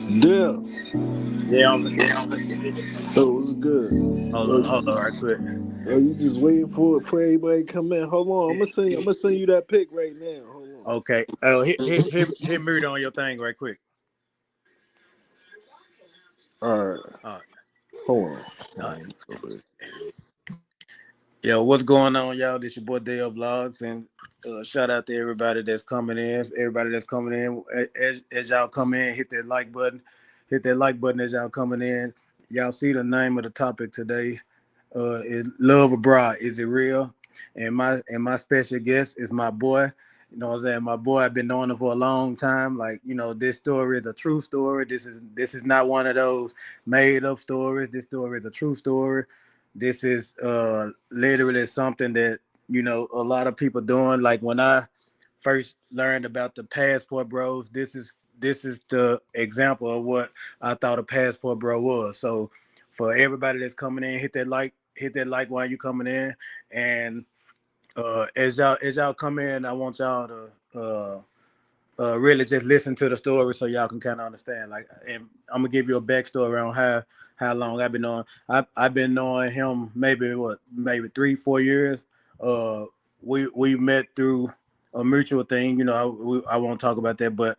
Yeah, Yeah, that was good. hold on, right quick. Are you just waiting for everybody to come in? Hold on, I'm gonna send you that pic right now. Hold on. Okay. Oh, hit mute on your thing right quick. All right, All right. hold on. All right. Hold on. Yo, what's going on, y'all? This your boy Dale Vlogs, and shout out to everybody that's coming in. Everybody that's coming in, as y'all come in, hit that like button. Hit that like button as y'all coming in. Y'all see the name of the topic today. Is love abroad? Is it real? And my special guest is my boy. You know what I'm saying? My boy, I've been knowing him for a long time. Like, this story is a true story. This is not one of those made up stories. This story is a true story. This is literally something that, a lot of people doing. Like when I first learned about the passport bros, this is the example of what I thought a passport bro was. So for everybody that's coming in, hit that like while you coming in. And as y'all come in, I want y'all to really just listen to the story so y'all can kind of understand. Like, and I'm gonna give you a backstory on how long I've been knowing. I've been knowing him maybe 3-4 years. Uh, we met through a mutual thing. I won't talk about that, but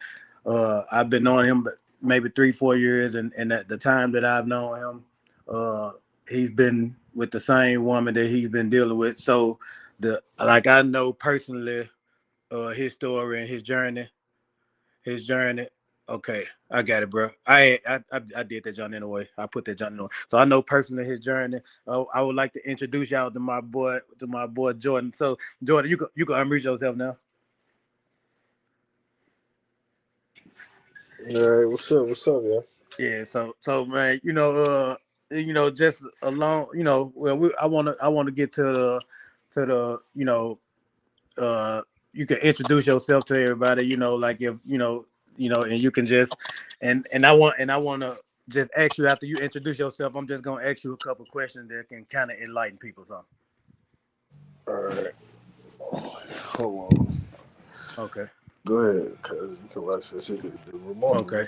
I've been knowing him maybe 3-4 years, and at the time that I've known him, uh, he's been with the same woman that he's been dealing with. So I know personally his story and his journey. Okay, I got it, bro. I did that John anyway. I put that John in. So I know personally his journey. I would like to introduce y'all to my boy Jordan. So Jordan, you can unmute yourself now. All right, what's up? What's up, y'all? Yeah. So man, just along, well, I want to get to the uh you can introduce yourself to everybody, like if and you can just and I want to just ask you after you introduce yourself. I'm just gonna ask you a couple questions that can kind of enlighten people. So All right, hold on. okay. Go ahead, cause you can watch this. The remote. Okay.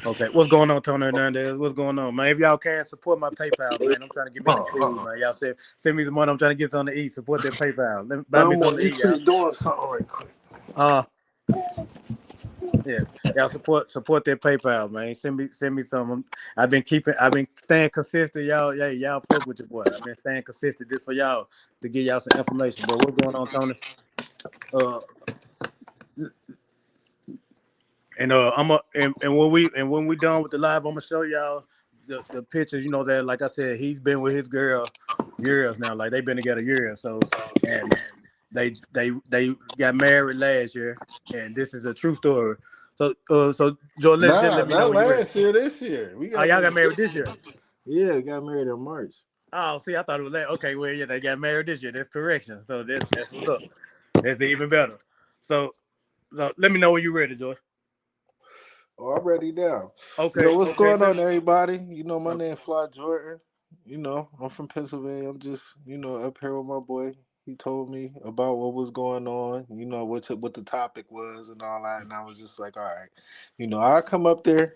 Okay, what's going on, Tony Hernandez? What's going on, man? If y'all can support my PayPal, man, I'm trying to get me some food, man. Y'all send me the money. I'm trying to get something to eat. Support that PayPal. Let me buy me I'm on something to eat, y'all. YouTube doing something right quick. Uh, Yeah, y'all support that PayPal, man. Send me some. I've been staying consistent, y'all. Yeah, y'all fuck with your boy. I've been staying consistent just for y'all to give y'all some information. But what's going on, Tony? Uh, and when we done with the live, I'm gonna show y'all the pictures. You know that, like I said, he's been with his girl years now. Like they've been together years. So, and they got married last year, and this is a true story. So Joe, just Nah, let me know not when you're ready. last year. This year we Oh, got y'all got married. married this year. Yeah, we got married in March. Oh, see, I thought it was last. Okay, well, yeah, they got married this year. That's correction. So that's what's up. That's even better. So let me know when you're ready, Joy. Oh, I'm ready now. Okay, Yo, what's okay, going on, everybody? My okay. name Fly Jordan. I'm from Pennsylvania. I'm just, up here with my boy. He told me about what was going on, what the topic was and all that, and I was just like, all right, I'll come up there,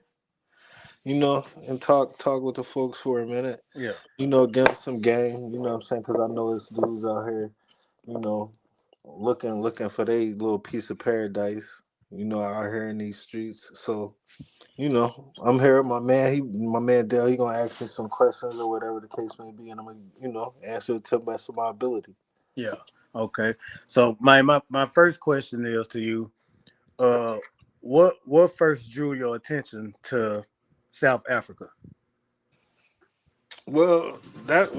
and talk with the folks for a minute, Yeah, give them some game, you know what I'm saying? Because I know it's dudes out here, you know, looking for their little piece of paradise, out here in these streets. So I'm here. My man Dale, he gonna ask me some questions or whatever the case may be, and I'm gonna, answer it to the best of my ability. yeah. Okay. So my first question is to you. Uh, what first drew your attention to South Africa? That's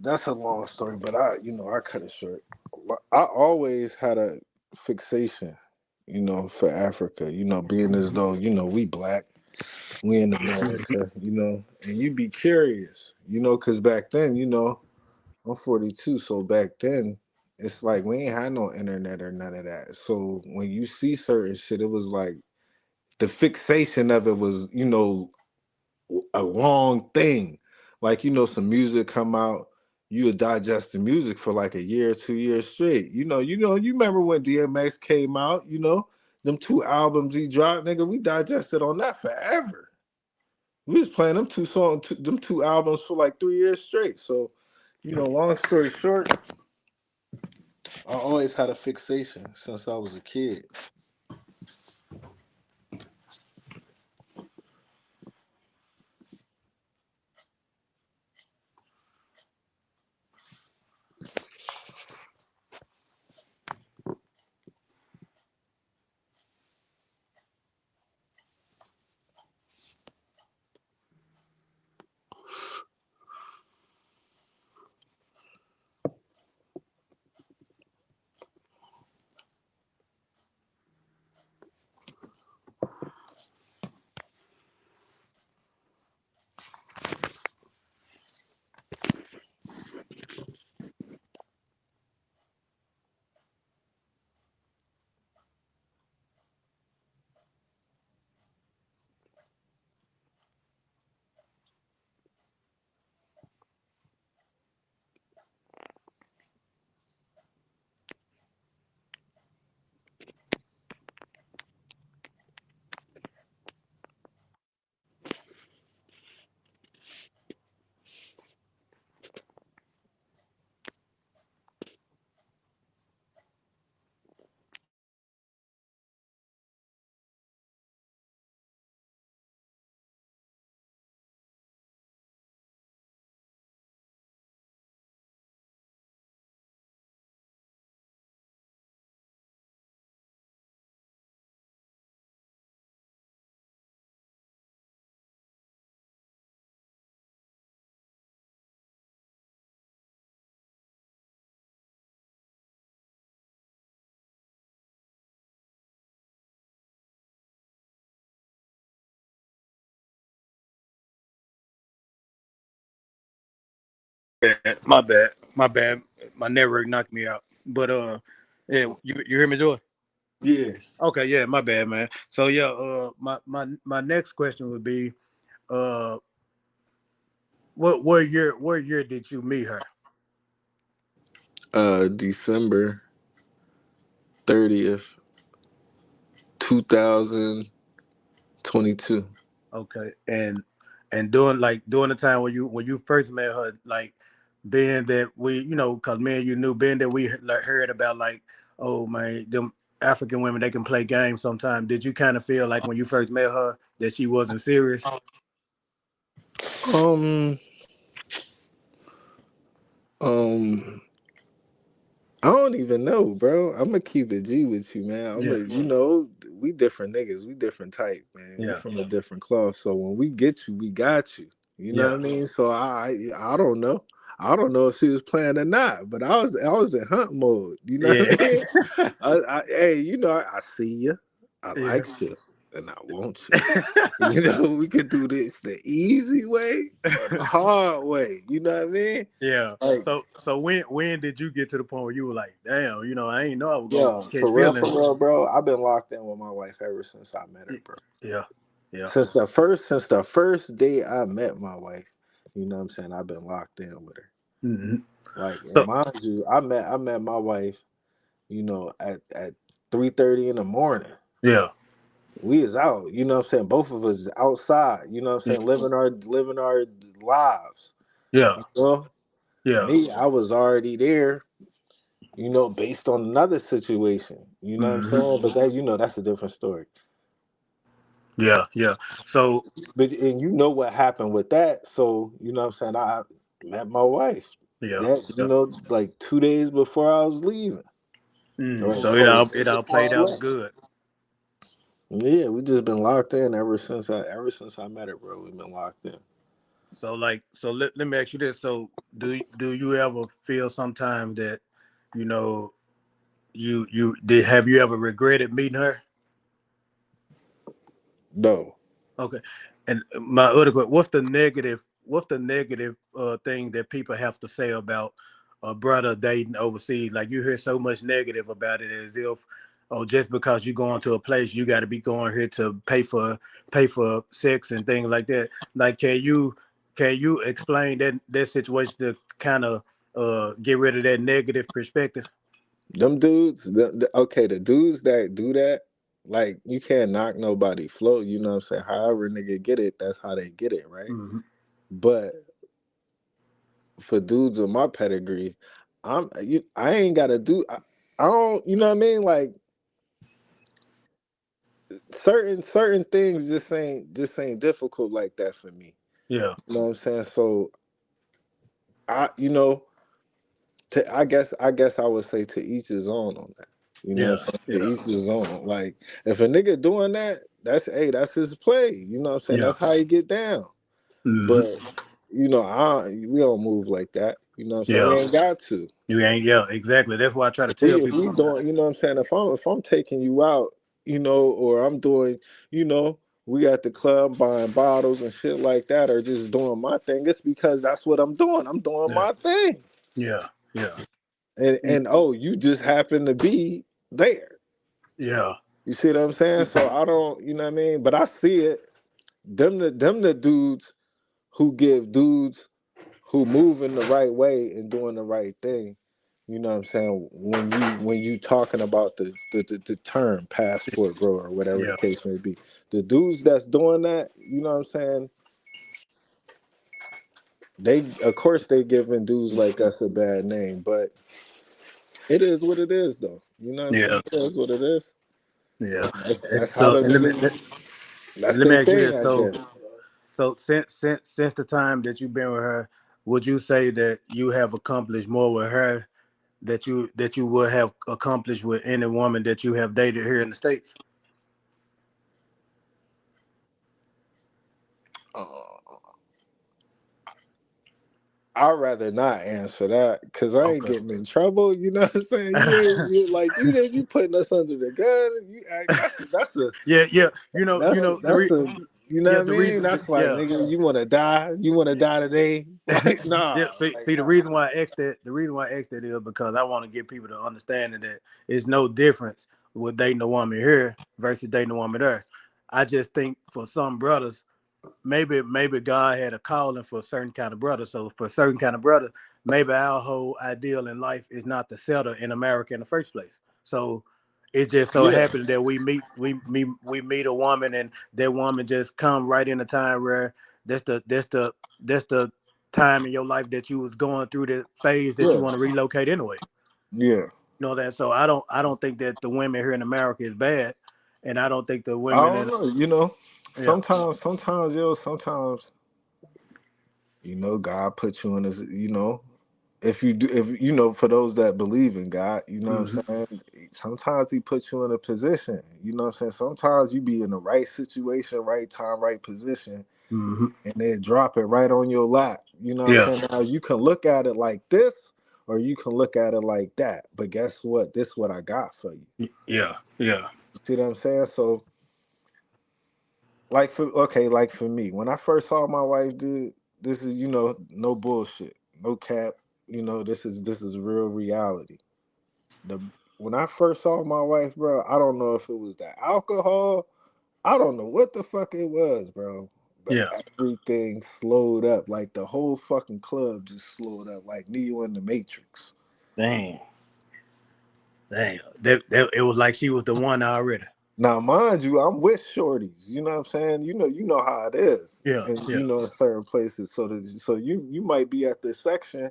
that's a long story, but I cut it short. I always had a fixation, for Africa. Being as though we black, we in America, and you be curious, because back then, I'm 42, so back then it's like we ain't had no internet or none of that. So when you see certain shit, it was like the fixation of it was, a long thing. Like, some music come out you would digest the music for like a year, 2 years straight. You remember when DMX came out, them 2 albums he dropped, nigga, we digested on that forever. We was playing them 2 albums for like 3 years straight. So, long story short, I always had a fixation since I was a kid. My bad. My bad. My network knocked me out. But yeah, you hear me, Joy? Yeah. Okay, yeah, my bad, man. So yeah, my next question would be, uh, what year did you meet her? December 30th, 2022. Okay, and during the time when you first met her, like being that we, cause me and you knew, being that we like heard about like, oh man, them African women, they can play games sometimes. Did you kind of feel like when you first met her that she wasn't serious? Um, um, I don't even know, bro. I'm gonna keep it G with you, man. Yeah, we different niggas. We different type, man. We yeah, from a different cloth. So when we get you, we got you. You know yeah, what I mean? So I don't know. I don't know if she was playing or not, but I was in hunt mode. You know yeah, what I mean? Hey, I see you. I yeah. like you, and I want you. We could do this the easy way or the hard way. You know what I mean? Yeah. Like, So when did you get to the point where you were like, damn, I ain't know I was gonna yo, catch for feelings. real, bro. I've been locked in with my wife ever since I met her, bro. Yeah, yeah. Since the first day I met my wife, you know what I'm saying? I've been locked in with her. Hmm. Like, and So mind you, I met my wife, at 3:30 in the morning. yeah, We is out, you know what I'm saying? Both of us is outside, you know what I'm yeah, saying, living our lives. yeah, You know? yeah. Me, I was already there, based on another situation. You know what I'm Hmm. saying? But that's a different story. Yeah, yeah. So But and you know what happened with that. So, you know what I'm saying? I met my wife. yeah, That, yeah. like 2 days before I was leaving. So it Or all before played I out left. good. Yeah, we just been locked in ever since I met her, bro. We've been locked in. So let me ask you this. So do you ever feel sometimes that, you know, you did have you ever regretted meeting her? No. Okay. And my other question, what's the negative thing that people have to say about a brother dating overseas? Like you hear so much negative about it, as if, oh, just because you going to a place, you got to be going here to pay for sex and things like that. Like, can you explain that situation to kind of get rid of that negative perspective. Them dudes, okay, the dudes that do that, like you can't knock nobody flow. You know what I'm saying? However, nigga get it, that's how they get it, right? Mm-hmm. But for dudes of my pedigree, I ain't gotta do. I don't. You know what I mean? Like certain things just ain't difficult like that for me. Yeah, You know what I'm saying? So you know, I guess I would say to each his own on that. You know yeah, what I'm saying? To yeah, each his own. Like if a nigga doing that, that's his play. You know what I'm saying? yeah. That's how he get down. Mm-hmm. But we don't move like that. You know what I'm saying? We Yeah, ain't got to. you ain't. Yeah, exactly. That's why I try to If tell we if people we sometimes. doing, you know what I'm saying? If I'm taking you out, or I'm doing, we at the club buying bottles and shit like that, or just doing my thing, it's because that's what I'm doing. I'm doing Yeah, my thing. yeah, yeah, And oh, you just happen to be there. yeah, You see what I'm saying? So I don't, you know what I mean? But I see it. Them the dudes who give dudes who move in the right way and doing the right thing. You know what I'm saying? When you talking about the term passport bro or whatever the yeah, case may be. The dudes that's doing that, you know what I'm saying? They of course they giving dudes like us a bad name, but it is what it is though. You know what I'm saying? yeah, It is what it is. yeah. That's how So the and niggas. That's let me their ask you thing, this. I So guess. since the time that you've been with her, would you say that you have accomplished more with her that you would have accomplished with any woman that you have dated here in the States? Uh, I'd rather not answer that because I ain't Okay. getting in trouble. You know what I'm saying? You putting us under the gun. Yeah, yeah. That's a you know what Yeah, I the mean? reason, That's like yeah, nigga, you want to die? You want to die today? Like yeah. nah, like See, the nah. reason why I asked that, is because I want to get people to understand that it's no difference with dating a woman here versus dating a woman there. I just think for some brothers, maybe God had a calling for a certain kind of brother. So for a certain kind of brother, maybe our whole ideal in life is not to settle in America in the first place. So it just so Yeah, happened that we meet a woman, and that woman just come right in a time where that's the time in your life that you was going through the phase that you yeah, want to relocate anyway. yeah. You know that. So I don't think that the women here in America is bad, and I don't think the I women don't in know. yeah. Sometimes God put you in this. If you do, if for those that believe in God, you know what Mm-hmm. I'm saying. Sometimes He puts you in a position. You know what I'm saying. Sometimes you be in the right situation, right time, right position, Mm-hmm. and they drop it right on your lap. You know what Yeah. I'm saying. Now you can look at it like this, or you can look at it like that. But guess what? This is what I got for you. Yeah, yeah, You see what I'm saying? So, like for me, when I first saw my wife, dude, this is no bullshit, no cap. This is real reality. The When I first saw my wife, bro, I don't know if it was the alcohol. I don't know what the fuck it was, bro. But yeah. everything slowed up. Like the whole fucking club just slowed up, like Neo in the Matrix. Dang, dang. That it was like she was the one already. Now, mind you, I'm with shorties. You know what I'm saying? You know how it is, Yeah, and yeah. in certain places. So you might be at this section.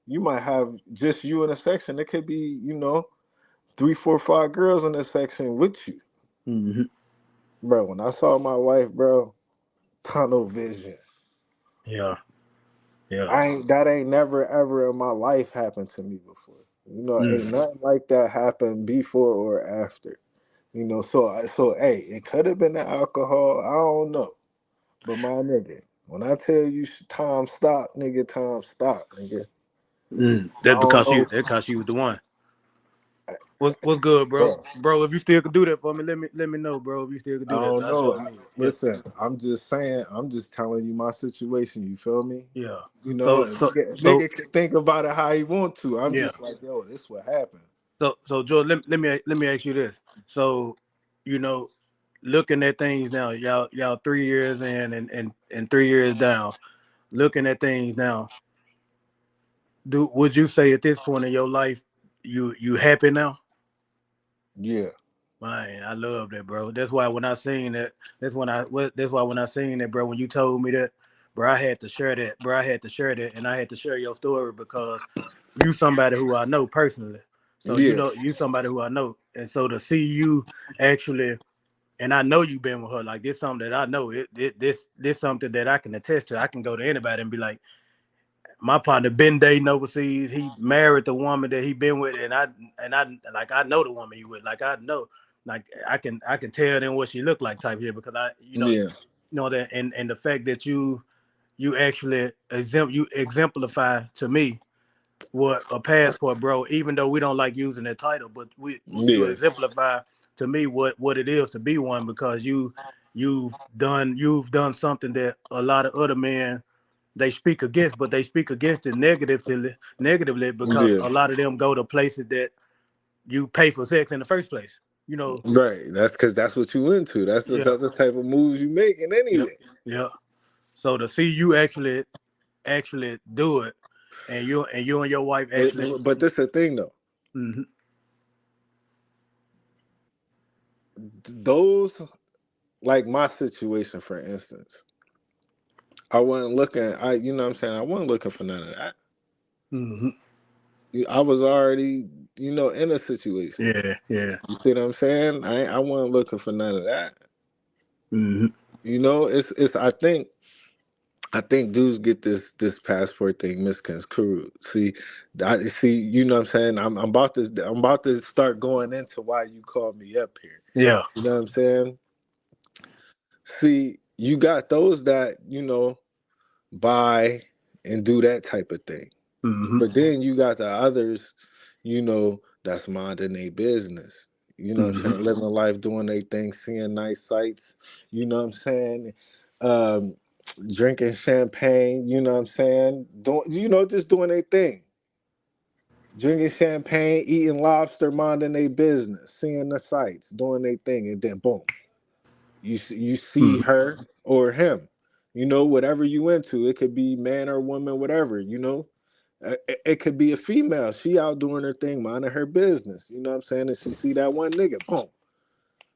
You might have just you in a section. There could be 3, 4, 5 girls in this section with you, Mm-hmm. bro. When I saw my wife, bro, tunnel vision. Yeah, yeah. That ain't never ever in my life happened to me before. Ain't Mm. nothing like that happened before or after. So hey, it could have been the alcohol. I don't know. But my nigga, when I tell you time stop, nigga, time stop, nigga. Mm. I don't know, That because she was the one. What's good, bro? bro. Bro, if you still could do that for me, let me know, bro. If you still could I do that, 'cause don't I know. sure need it. Yeah, Listen, I'm just saying. I'm just telling you my situation. You feel me? yeah. So And so so nigga can think about it how he want to. I'm yeah. just like, yo, this what happened. So George, let me ask you this. So, you know, looking at things now, y'all 3 years in and 3 years down, looking at things now. would you say at this point in your life you happy now? Yeah, Man, I love that, bro. That's why when I seen that, that's why when I seen that, bro, when you told me that, bro, I had to share that, bro. I had to share that, and I had to share your story because you somebody who I know personally. So you yeah, know you somebody who I know, and so to see you actually, and I know you been with her, like this something that I know. This something that I can attest to. I can go to anybody and be like, my partner been dating overseas. He married the woman that he been with, and I like I know the woman he with. Like I know, like I can tell them what she looked like type here because yeah, you know that and the fact that you actually you exemplify to me what a passport, bro. Even though we don't like using that title, but you yeah, exemplify to me what it is to be one because you've done something that a lot of other men they speak against, but they speak against it negatively because yeah. a lot of them go to places that you pay for sex in the first place. You know, Right. That's because that's what you into. yeah, That's the type of moves you making yep, anyway. yeah. So to see you actually do it, and you and your wife actually, But this the thing though. mhm, Those like my situation, for instance, I wasn't looking. You know what I'm saying. I wasn't looking for none of that. mhm, I was already, in a situation. yeah, yeah, You see what I'm saying? I wasn't looking for none of that. mhm, It's. I think dudes get this passport thing misconstrued. See. You know what I'm saying? I'm about to start going into why you called me up here. yeah, You know what I'm saying? See, you got those that buy and do that type of thing. mhm, But then you got the others, that's minding their business. You know what I'm mhm, saying? Living life, doing their thing, seeing nice sights. You know what I'm saying? Um, Drinking champagne. You know what I'm saying? Just doing their thing. Drinking champagne, eating lobster, minding their business, seeing the sights, doing their thing, and then boom, you see mhm, her or him. Whatever you into. It could be man or woman, whatever. It could be a female. She out doing her thing, minding her business. You know what I'm saying? And she see that one nigga, boom.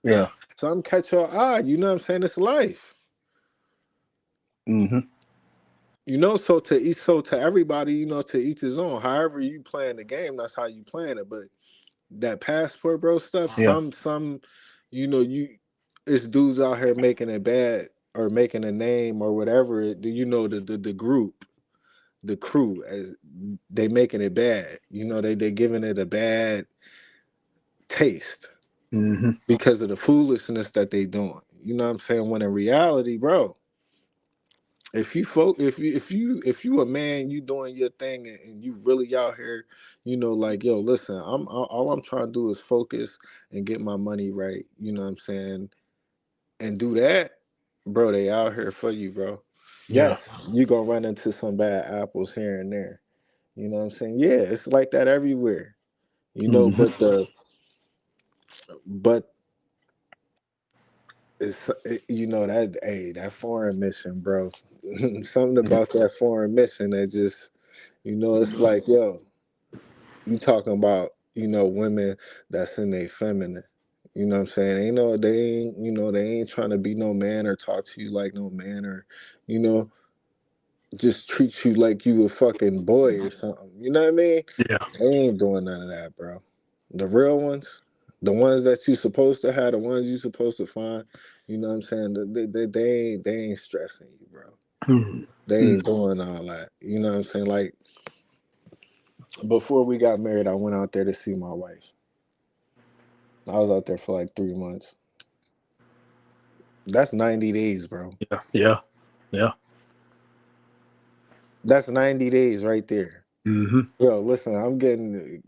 yeah, Some catch her eye. You know what I'm saying? It's life. mhm, So to everybody, to each his own. However you playing the game, that's how you playing it. But that passport, bro, stuff. yeah, Some, you, it's dudes out here making it bad or making a name or whatever. The group, the crew, as they making it bad. They giving it a bad taste mhm, because of the foolishness that they doing. You know what I'm saying? When in reality, bro, if you a man, you doing your thing and you really out here, like yo, listen, all I'm trying to do is focus and get my money right. You know what I'm saying? And do that, bro. They out here for you, bro. yeah, Yes, you gonna run into some bad apples here and there. You know what I'm saying? Yeah, it's like that everywhere. mhm, But that foreign mission, bro. Something about that foreign mission that just, it's like, yo, you talking about, women that's in their feminine. You know what I'm saying? They ain't trying to be no man or talk to you like no man or, you know, just treat you like you a fucking boy or something. You know what I mean? yeah, They ain't doing none of that, bro. The real ones, the ones that you supposed to have, the ones you supposed to find, you know what I'm saying? They ain't stressing you, bro. mhm, They mhm, ain't doing all that. You know what I'm saying? Like before we got married, I went out there to see my wife. I was out there for like 3 months. That's 90 days, bro. yeah, yeah, yeah, That's 90 days right there. mhm, Yo, listen, I'm getting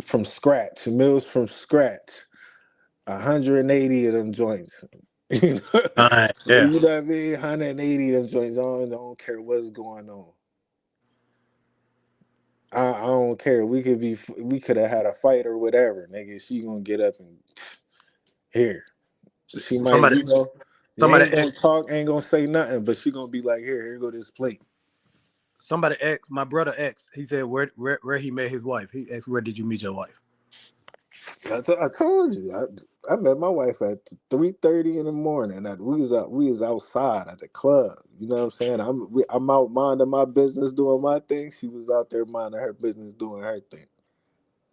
from scratch, meals from scratch. 180 of them joints. You know, all right, you yeah, know what I mean? 180 of them joints. I don't care what's going on. I don't care. We could have had a fight or whatever, nigga. She gonna get up and here. She might, somebody you somebody ain't gonna talk, ain't gonna say nothing, but she gonna be like, here go this plate. somebody asked my brother X. He said where he met his wife. He asked, where did you meet your wife? I told you. I met my wife at 3:30 in the morning. We was outside at the club. You know what I'm saying? I'm out minding my business, doing my thing. She was out there minding her business, doing her thing.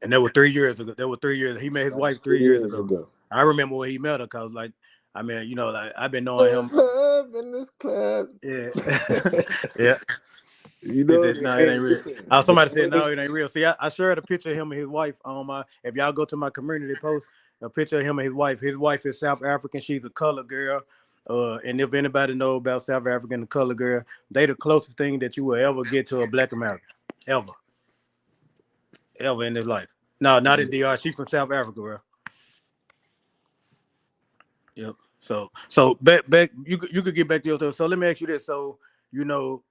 And that was 3 years ago. That was 3 years. He met his That's wife 3 years 3 years ago. ago. I remember when he met her, cause like, I mean, you know, like I've been knowing There's him. love in this club. Yeah, yeah. You He know, said, no, it hey, ain't real. listen, Oh, the somebody said, no, funny, it ain't real. See, I shared a picture of him and his wife on my, if y'all go to my community post, a picture of him and his wife is South African. She's a color girl. And if anybody know about South African, the color girl, they the closest thing that you will ever get to a black American. Ever. Ever in his life. No, not in DR. She's from South Africa, bro. Yep. So back you could get back to your. So let me ask you this. So, you know,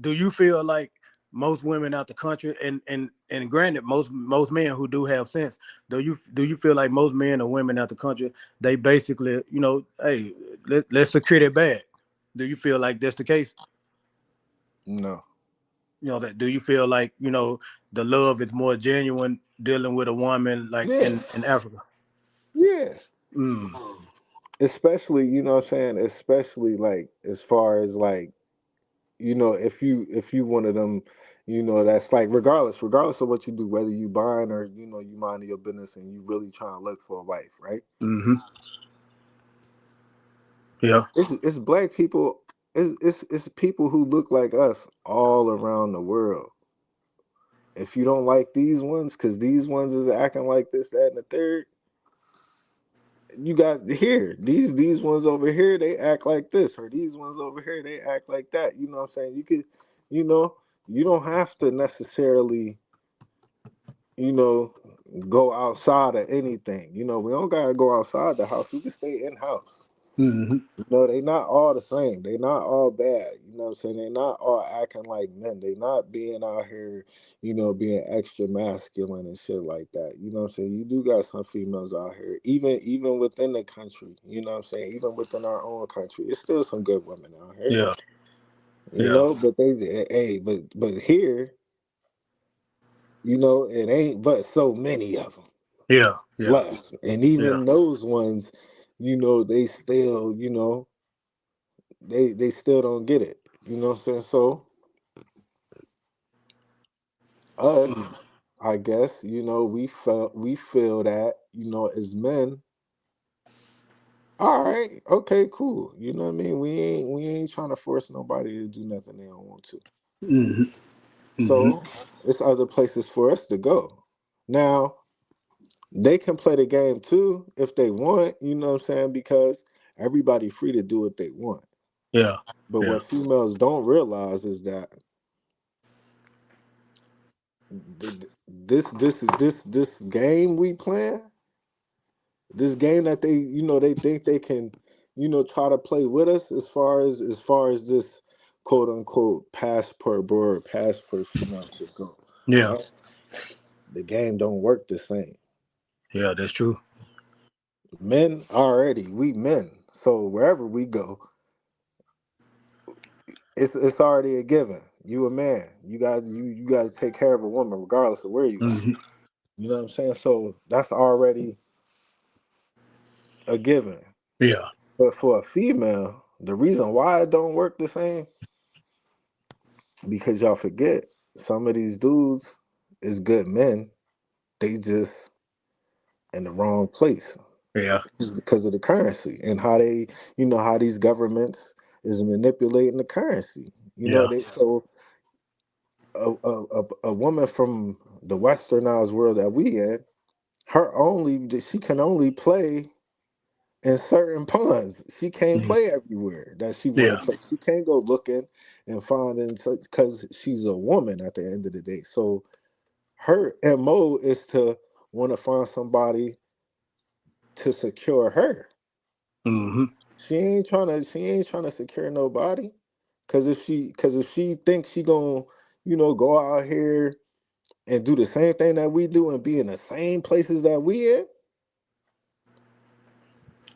do you feel like most women out the country, and granted most men who do have sense, do you feel like most men or women out the country, they basically, you know, hey, let's secure their bag? Do you feel like that's the case? no. You know, that do you feel like, you know, the love is more genuine dealing with a woman like Yeah, in Africa? yeah. Mm. Especially, you know what I'm saying? Especially like as far as like, if you one of them, that's like regardless of what you do, whether you buying or you minding your business and you really trying to look for a wife, right? Mm-hmm. Yeah. It's black people, it's people who look like us all around the world. If you don't like these ones, because these ones is acting like this, that, and the third, you got here. These ones over here, they act like this, or these ones over here, they act like that. You know what I'm saying? You could, you know, you don't have to necessarily, you know, go outside of anything. We don't gotta go outside the house. We can stay in house. Mm-hmm. They not all the same. They not all bad. You know what I'm saying? They not all acting like men. They not being out here, being extra masculine and shit like that. You know what I'm saying? You do got some females out here, even within the country. You know what I'm saying? Even within our own country, it's still some good women out here. Yeah. Yeah. But but here, it ain't but so many of them Yeah. Yeah. left, and Yeah. even those ones, they still, they still don't get it. You know what I'm saying? So us, Mm. I guess, we feel that, as men, all right, okay, cool. You know what I mean? We ain't trying to force nobody to do nothing they don't want to. Mm-hmm. Mm-hmm. So it's other places for us to go. Now, they can play the game too if they want, you know what I'm saying? Because everybody free to do what they want. Yeah. But Yeah. what females don't realize is that this game we playing, this game that they think they can, try to play with us as far as this quote unquote passport boy, passport female should go. Yeah. Right? The game don't work the same. Yeah. That's true. Men already, we men. So wherever we go, it's already a given. You a man. You got to take care of a woman regardless of where you at. Mm-hmm. You know what I'm saying? So that's already a given. Yeah. But for a female, the reason why it don't work the same, because y'all forget some of these dudes is good men. They just in the wrong place Yeah. because of the currency and how how these governments is manipulating the currency. Yeah. They so a woman from the westernized world that we in, she can only play in certain ponds. She can't Mm-hmm. play everywhere that she want to Yeah. play. She can't go looking and finding because she's a woman at the end of the day. So her MO is to want to find somebody to secure her. Mm-hmm. She ain't trying to secure nobody. Cause if she thinks she gonna, go out here and do the same thing that we do and be in the same places that we in,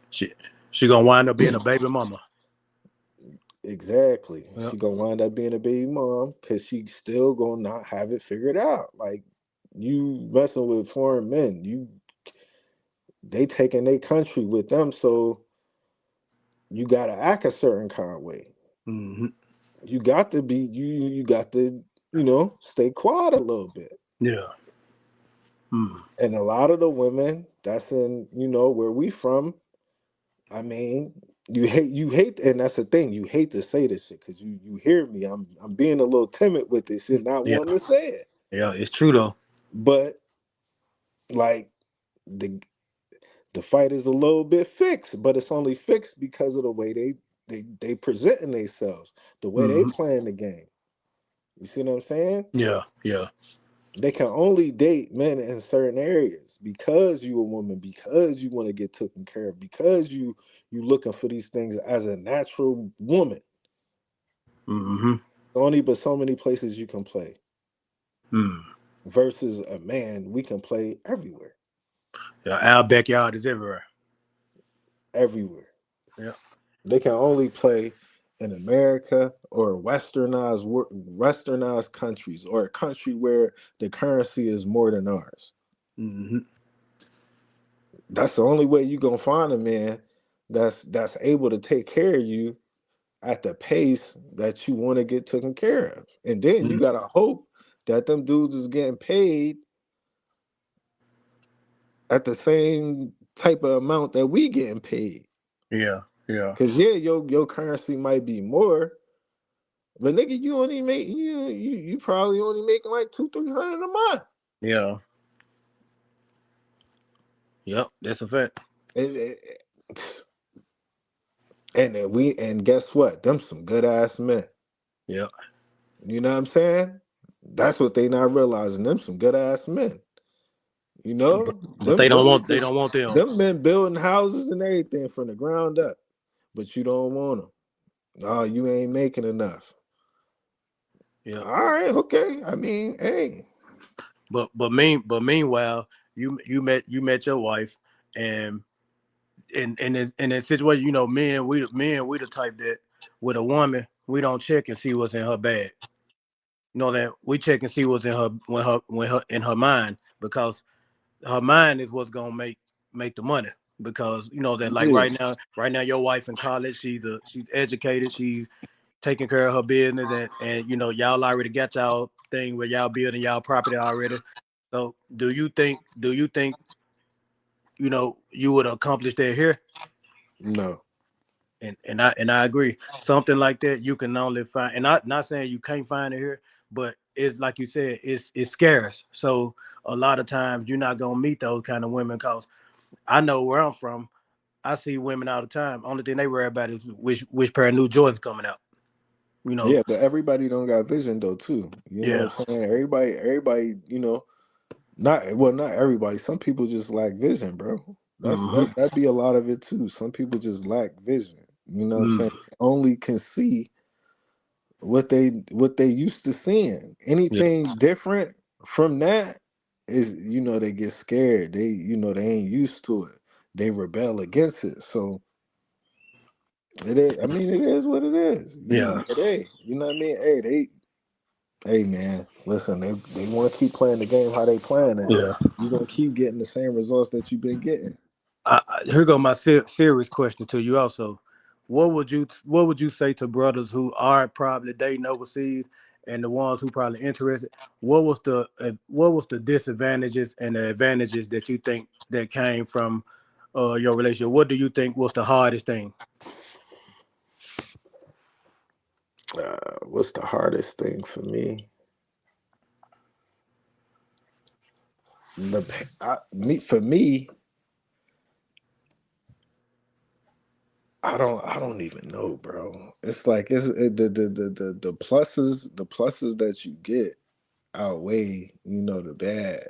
She she gonna wind up being a baby mama. Exactly. Yep. She gonna wind up being a baby mom because she still gonna not have it figured out. Like you messing with foreign men, they taking their country with them, so you gotta act a certain kind of way. Mm-hmm. You got to be you got to, stay quiet a little bit. Yeah. Mm. And a lot of the women that's in, where we from, I mean, you hate, and that's the thing. You hate to say this shit because you hear me. I'm being a little timid with this shit, not Yeah. wanting to say it. Yeah. It's true though. But like the the fight is a little bit fixed, but it's only fixed because of the way they presenting themselves, the way they Mm-hmm. playing the game. You see what I'm saying? Yeah. Yeah. They can only date men in certain areas because you a woman, because you want to get taken care of, because you looking for these things as a natural woman. Mm-hmm. Only but so many places you can play. Mm. Versus a man, we can play everywhere. Yeah. Our backyard is everywhere. Everywhere. Yeah. They can only play in America or westernized countries, or a country where the currency is more than ours. Mm-hmm. That's the only way you're gonna find a man that's able to take care of you at the pace that you want to get taken care of. And then you Mm. gotta hope that them dudes is getting paid at the same type of amount that we getting paid. Yeah. Yeah. Cause yeah, your currency might be more, but nigga, you only make you probably only making like 200-300 a month. Yeah. Yep. That's a fact. And, and guess what? Them some good ass men. Yeah. You know what I'm saying? That's what they not realizing. Them some good ass men. You know, But them them they niggas, don't want them. them men building houses and everything from the ground up, but you don't want them. Oh, you ain't making enough. Yeah. All right, okay. I mean, hey, But meanwhile, you met your wife, and in that situation, men we the type that with a woman we don't check and see what's in her bag. You know that we check and see what's in her in her mind, because her mind is what's gonna make the money. Because you know that, like, yeah, right now your wife in college, she's educated, she's taking care of her business, and y'all already got y'all thing where y'all building y'all property already. So do you think you would accomplish that here? no, And I agree. Something like that you can only find, and not saying you can't find it here, but it's like you said, it's scarce. So a lot of times you're not gonna meet those kind of women, because I know where I'm from. I see women all the time. Only thing they worry about is which pair of new Jordans coming out. You know? yeah, but everybody don't got vision though too. You know Yeah. what I'm saying? Everybody, not everybody. Some people just lack vision, bro. Mm-hmm. That be a lot of it too. Some people just lack vision. You know what I'm saying? Mm. Only can see what they used to seeing. Yeah. Anything different from that is, they get scared. They ain't used to it. They rebel against it. So it is. I mean, it is what it is. Yeah. But hey, you know what I mean? Hey, man, listen. They want to keep playing the game how they playing it. Yeah. You're gonna keep getting the same results that you've been getting. Here go my serious question to you also. What would you say to brothers who are probably dating overseas, and the ones who probably interested? What was the disadvantages and the advantages that you think that came from your relationship? What do you think was the hardest thing? What's the hardest thing for me? For me, I don't even know, bro. It's like the pluses that you get outweigh, the bad.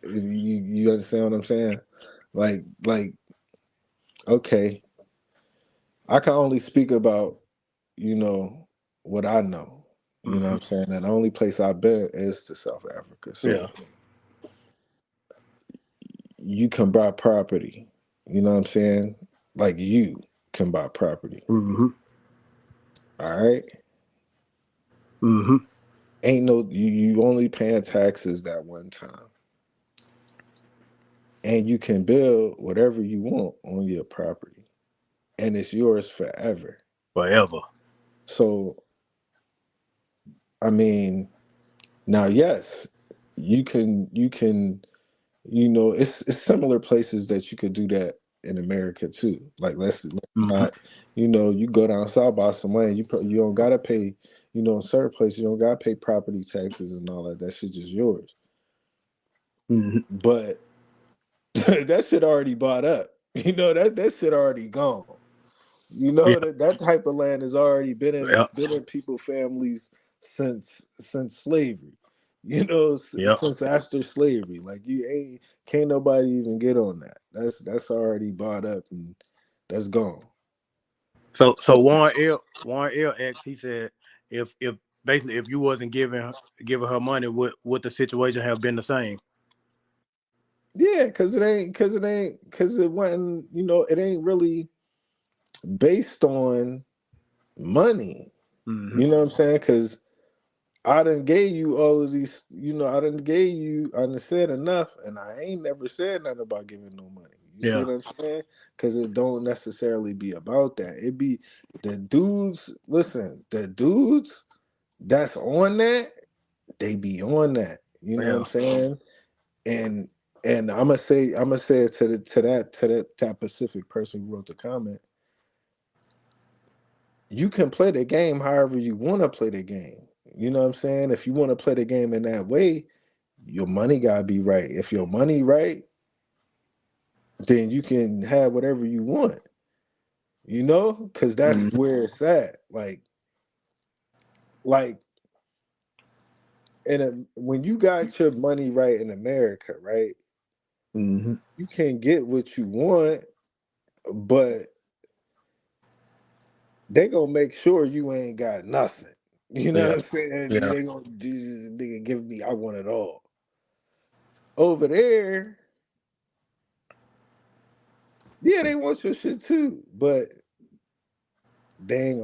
You understand what I'm saying? Like okay, I can only speak about, you know what I know. You know what Hmm. I'm saying? And the only place I've been is to South Africa. Yeah. So you can buy property. You know what I'm saying? Like you can buy property. Hmm. All right. Mm-hmm. Ain't no you only paying taxes that one time. And you can build whatever you want on your property. And it's yours forever. Forever. So I mean, now yes, you can it's similar places that you could do that in America too. Like let's Mm-hmm. not, you go down south buy some land, you don't gotta pay, in certain places you don't gotta pay property taxes and all that. That shit just yours. Mm-hmm. But that shit already bought up. That shit already gone. Yeah. That type of land has already been in Yeah. been in people families since slavery. Yeah. Since after slavery. Like you ain't can't nobody even get on that. That's already bought up and that's gone. So So Warren L X, he said if basically if you wasn't giving her money, would the situation have been the same? yeah, cause it wasn't, it ain't really based on money. Mm-hmm. You know what I'm saying? Cause I done gave you all of these, I done said enough, and I ain't never said nothing about giving no money. You see Yeah. what I'm saying? Because it don't necessarily be about that. It be the dudes, listen, the dudes that's on that, they be on that. You know what I'm Yeah. saying? And and I'm gonna say it to that Pacific person who wrote the comment. You can play the game however you want to play the game. You know what I'm saying? If you want to play the game in that way, your money gotta be right. If your money right, then you can have whatever you want. Because that's Mm-hmm. where it's at. Like, when you got your money right in America, right, Mm-hmm. you can get what you want, but they gonna make sure you ain't got nothing. You know Yeah. what I'm saying? Yeah. They gonna this nigga give me, I want it all. Over there, yeah, they want your shit too, but they ain't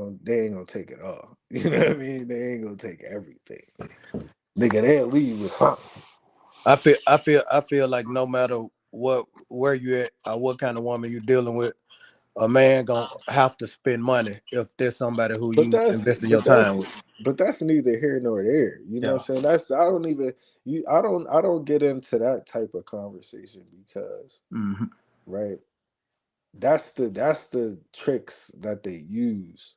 gonna take it all. You know what I mean? They ain't gonna take everything. Nigga, they'll leave with something. I feel like no matter where you at or what kind of woman you're dealing with, a man gonna have to spend money if there's somebody who But you that's investing your but time that's with. but that's neither here nor there. You know Yeah. what I'm saying? That's I don't even you I don't get into that type of conversation because, Mm-hmm. right, that's the tricks that they use.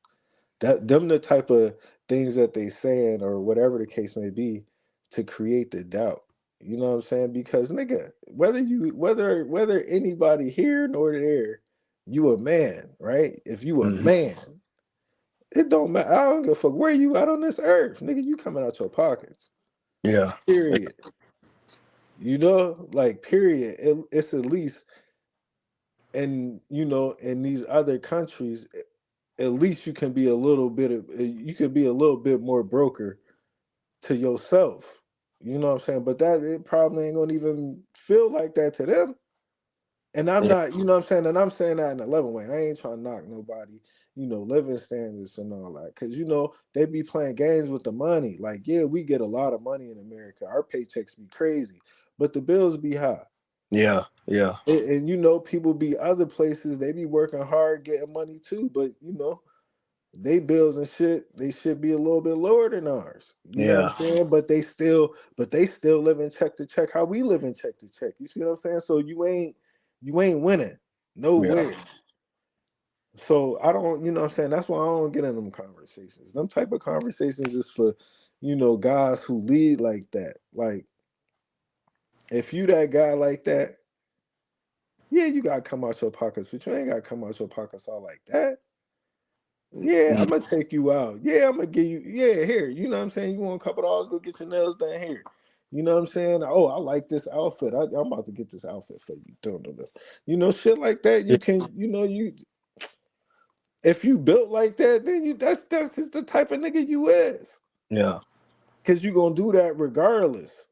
That them the type of things that they saying or whatever the case may be to create the doubt. You know what I'm saying? Because nigga, whether anybody here nor there, you a man, right? If you a Mm-hmm. man, it don't matter. I don't give a fuck where you at on this earth, nigga. You coming out your pockets. Yeah. Period. Like period. It's at least, and in these other countries, at least you can be a little bit more broker to yourself. You know what I'm saying? But that it probably ain't gonna even feel like that to them. And I'm Yeah. not, you know what I'm saying? And I'm saying that in a loving way. I ain't trying to knock nobody, living standards and all that. Cause they be playing games with the money. Like, yeah, we get a lot of money in America. Our paychecks be crazy, but the bills be high. Yeah. Yeah. And people be other places, they be working hard getting money too, but they bills and shit, they should be a little bit lower than ours. You know what I'm Yeah. saying? But they still live in check to check how we live in check to check. You see what I'm saying? So you ain't winning Yeah. nowhere. So I don't, what I'm saying? That's why I don't get in them conversations. Them type of conversations is for, guys who lead like that. Like, if you that guy like that, yeah, you gotta come out your pockets, but you ain't gotta come out your pockets all like that. Yeah, I'm Mm. gonna take you out. Yeah, I'm gonna give you. Yeah, here. You know what I'm saying? You want a couple dollars? Go get your nails done here. You know what I'm saying? Oh, I like this outfit. I'm about to get this outfit for you. Dun, dun, dun. Shit like that. Yeah. You can. If you built like that, then that's just the type of nigga you is. Yeah. Cause you gonna do that regardless.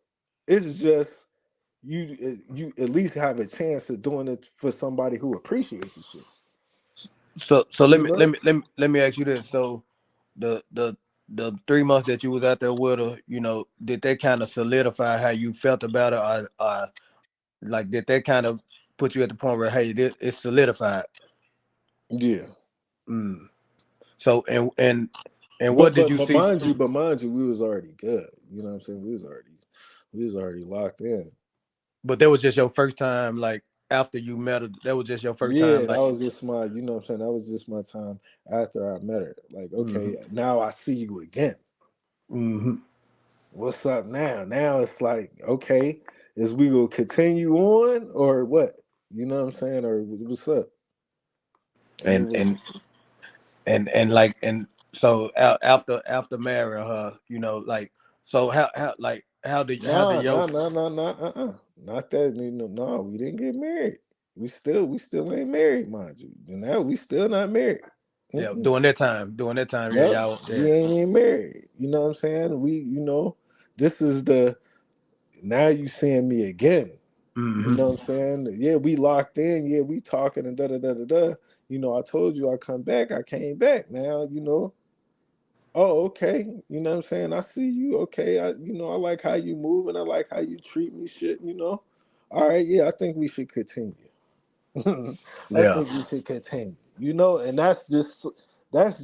It's just you at least have a chance of doing it for somebody who appreciates the shit. So let You me let know? me let me let me ask you this. So the 3 months that you was out there with her, did that kind of solidify how you felt about it, or like did that kind of put you at the point where hey, it's solidified? Yeah. Mm. So and what But did but you but see? mind you, we was already good. You know what I'm saying? We was already locked in. But that was just your first time, like after you met her. That was just your first time, Yeah, that like. was just my, you know what I'm saying? That was just my time after I met her. Like, Hmm. okay, now I see you again. Hmm. What's up now? Now it's like, okay, is we gonna continue on or what? You know what I'm saying? Or what's up? And it And was and and like and so after marrying her, like so how like how did your not that, no, we didn't get married. We still ain't married, mind you. And now we still not married. yeah Mm-mm. during that time, yeah, Yep, y'all, yeah. we ain't even married. You know what I'm saying? This is the now you seeing me again. You Hmm. know what I'm saying? Yeah, we locked in. Yeah, we talking and da da da da da. I told you I come back. I came back. Now, oh, okay. You know what I'm saying? I see you. Okay. I like how you move and I like how you treat me. Shit. All right. Yeah, I think we should continue. I Yeah, think we should continue. And that's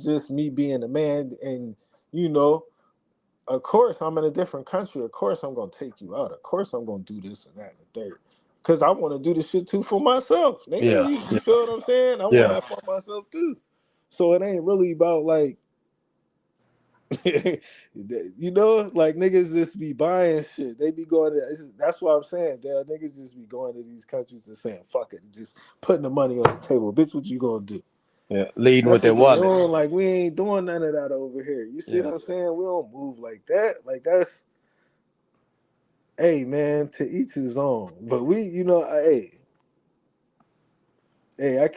just me being a man. And you know, of course, I'm in a different country. Of course, I'm gonna take you out. Of course, I'm gonna do this and that and the third. Cause I want to do this shit too for myself, nigga. yeah, You feel what I'm saying? I want to yeah, have fun myself too. So it ain't really about like, like niggas just be buying shit. They be going to. That's why I'm saying, niggas just be going to these countries and saying fuck it, just putting the money on the table. Bitch, what you gonna do? yeah, leading with That's that what they wallet. on. Like we ain't doing none of that over here. You see Yeah, what I'm saying? We don't move like that. Like that's. Hey man, to each his own. But hey, I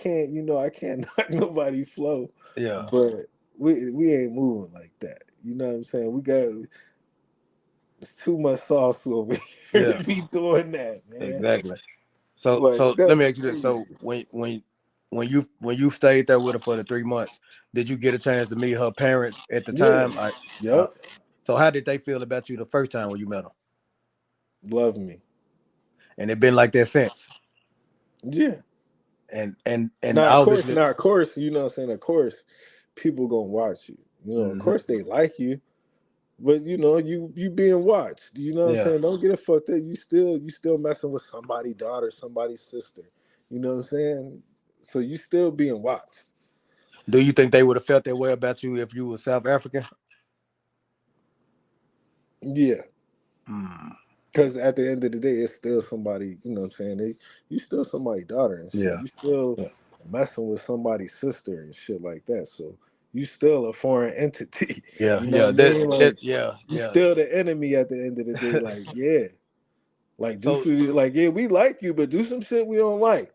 can't knock nobody flow. yeah, But we ain't moving like that. You know what I'm saying? We got it's too much sauce over here yeah, to be doing that, man. exactly. So Like so let that's me ask you this. crazy. So when you stayed there with her for the 3 months, did you get a chance to meet her parents at the Yeah. time? Uh, Yup. so how did they feel about you the first time when you met them? Love me. And it been like that since. Yeah. And Now obviously, of course, you know what I'm saying? Of course, people gonna watch you. Of hmm, course they like you. But you being watched. You know what I'm yeah. saying? Don't get it fucked up. You still messing with somebody's daughter, somebody's sister. You know what I'm saying? So you still being watched. Do you think they would have felt that way about you if you were South African? Yeah. Mm, Because at the end of the day, it's still somebody, you know what I'm saying? You still somebody's daughter and shit. yeah, You still yeah, messing with somebody's sister and shit like that. So you still a foreign entity. yeah, You know yeah. what I mean? That Like yeah, you yeah. still the enemy at the end of the day. Like, yeah. Like do So shit like, yeah, we like you, but do some shit we don't like.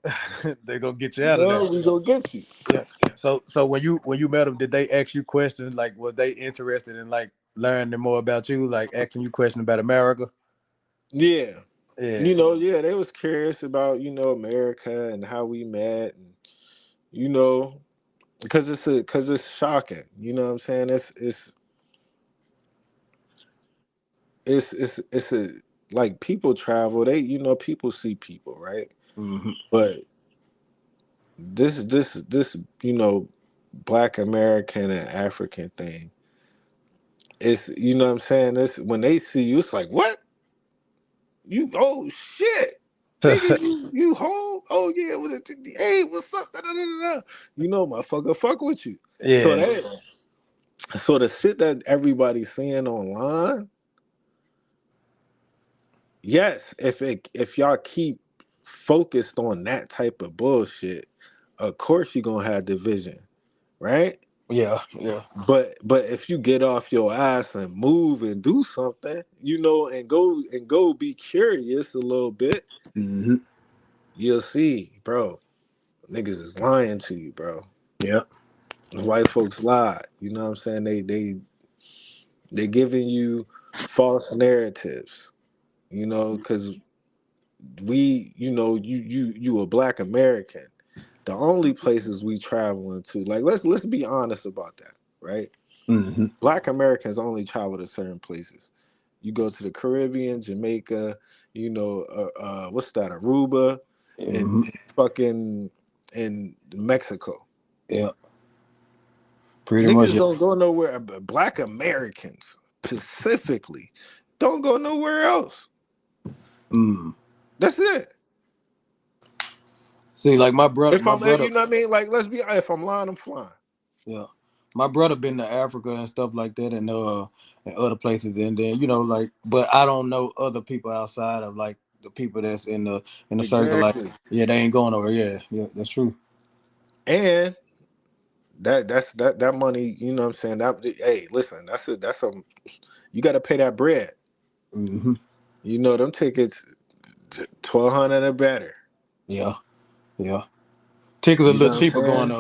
they gonna get you out of there. We gonna get you. Yeah. So when you met them, did they ask you questions? Like, were they interested in like learning more about you? Like asking you questions about America? Yeah. Yeah. Yeah, they was curious about, America and how we met and you know, because it's shocking. You know what I'm saying? It's a like people travel, people see people, right? Hmm. But this, black American and African thing, it's you know what I'm saying? It's when they see you, it's like, what? You oh shit. Nigga, you home? Oh yeah, hey, what's up? Da, da, da, da, da. Motherfucker, fuck with you. So Yeah. the shit that everybody's saying online, yes, if y'all keep focused on that type of bullshit, of course you're gonna have division, right? Yeah. Yeah. But if you get off your ass and move and do something, and go be curious a little bit, Hmm. you'll see, bro. Niggas is lying to you, bro. Yeah. White folks lie. You know what I'm saying? They giving you false narratives. Because you a black American. The only places we travel into, like let's be honest about that, right? Mm-hmm. Black Americans only travel to certain places. You go to the Caribbean, Jamaica, what's that, Aruba, and Mm-hmm. fucking in Mexico. Yeah, pretty much. Niggas Yeah. don't go nowhere. Black Americans specifically don't go nowhere else. Mm. That's it. See, like If my I'm, brother, you know what I mean? Like, let's be. If I'm lying, I'm flying. yeah, my brother been to Africa and stuff like that, and other places, and then like, but I don't know other people outside of like the people that's in the circle. Like, Exactly. yeah, they ain't going over. Yeah, yeah, that's true. And that money. You know what I'm saying? That, hey, listen, that's a you got to pay that bread. Mm-hmm. You know them tickets, 1,200 or better. Yeah, yeah. Tickets a You know little what I'm cheaper going saying?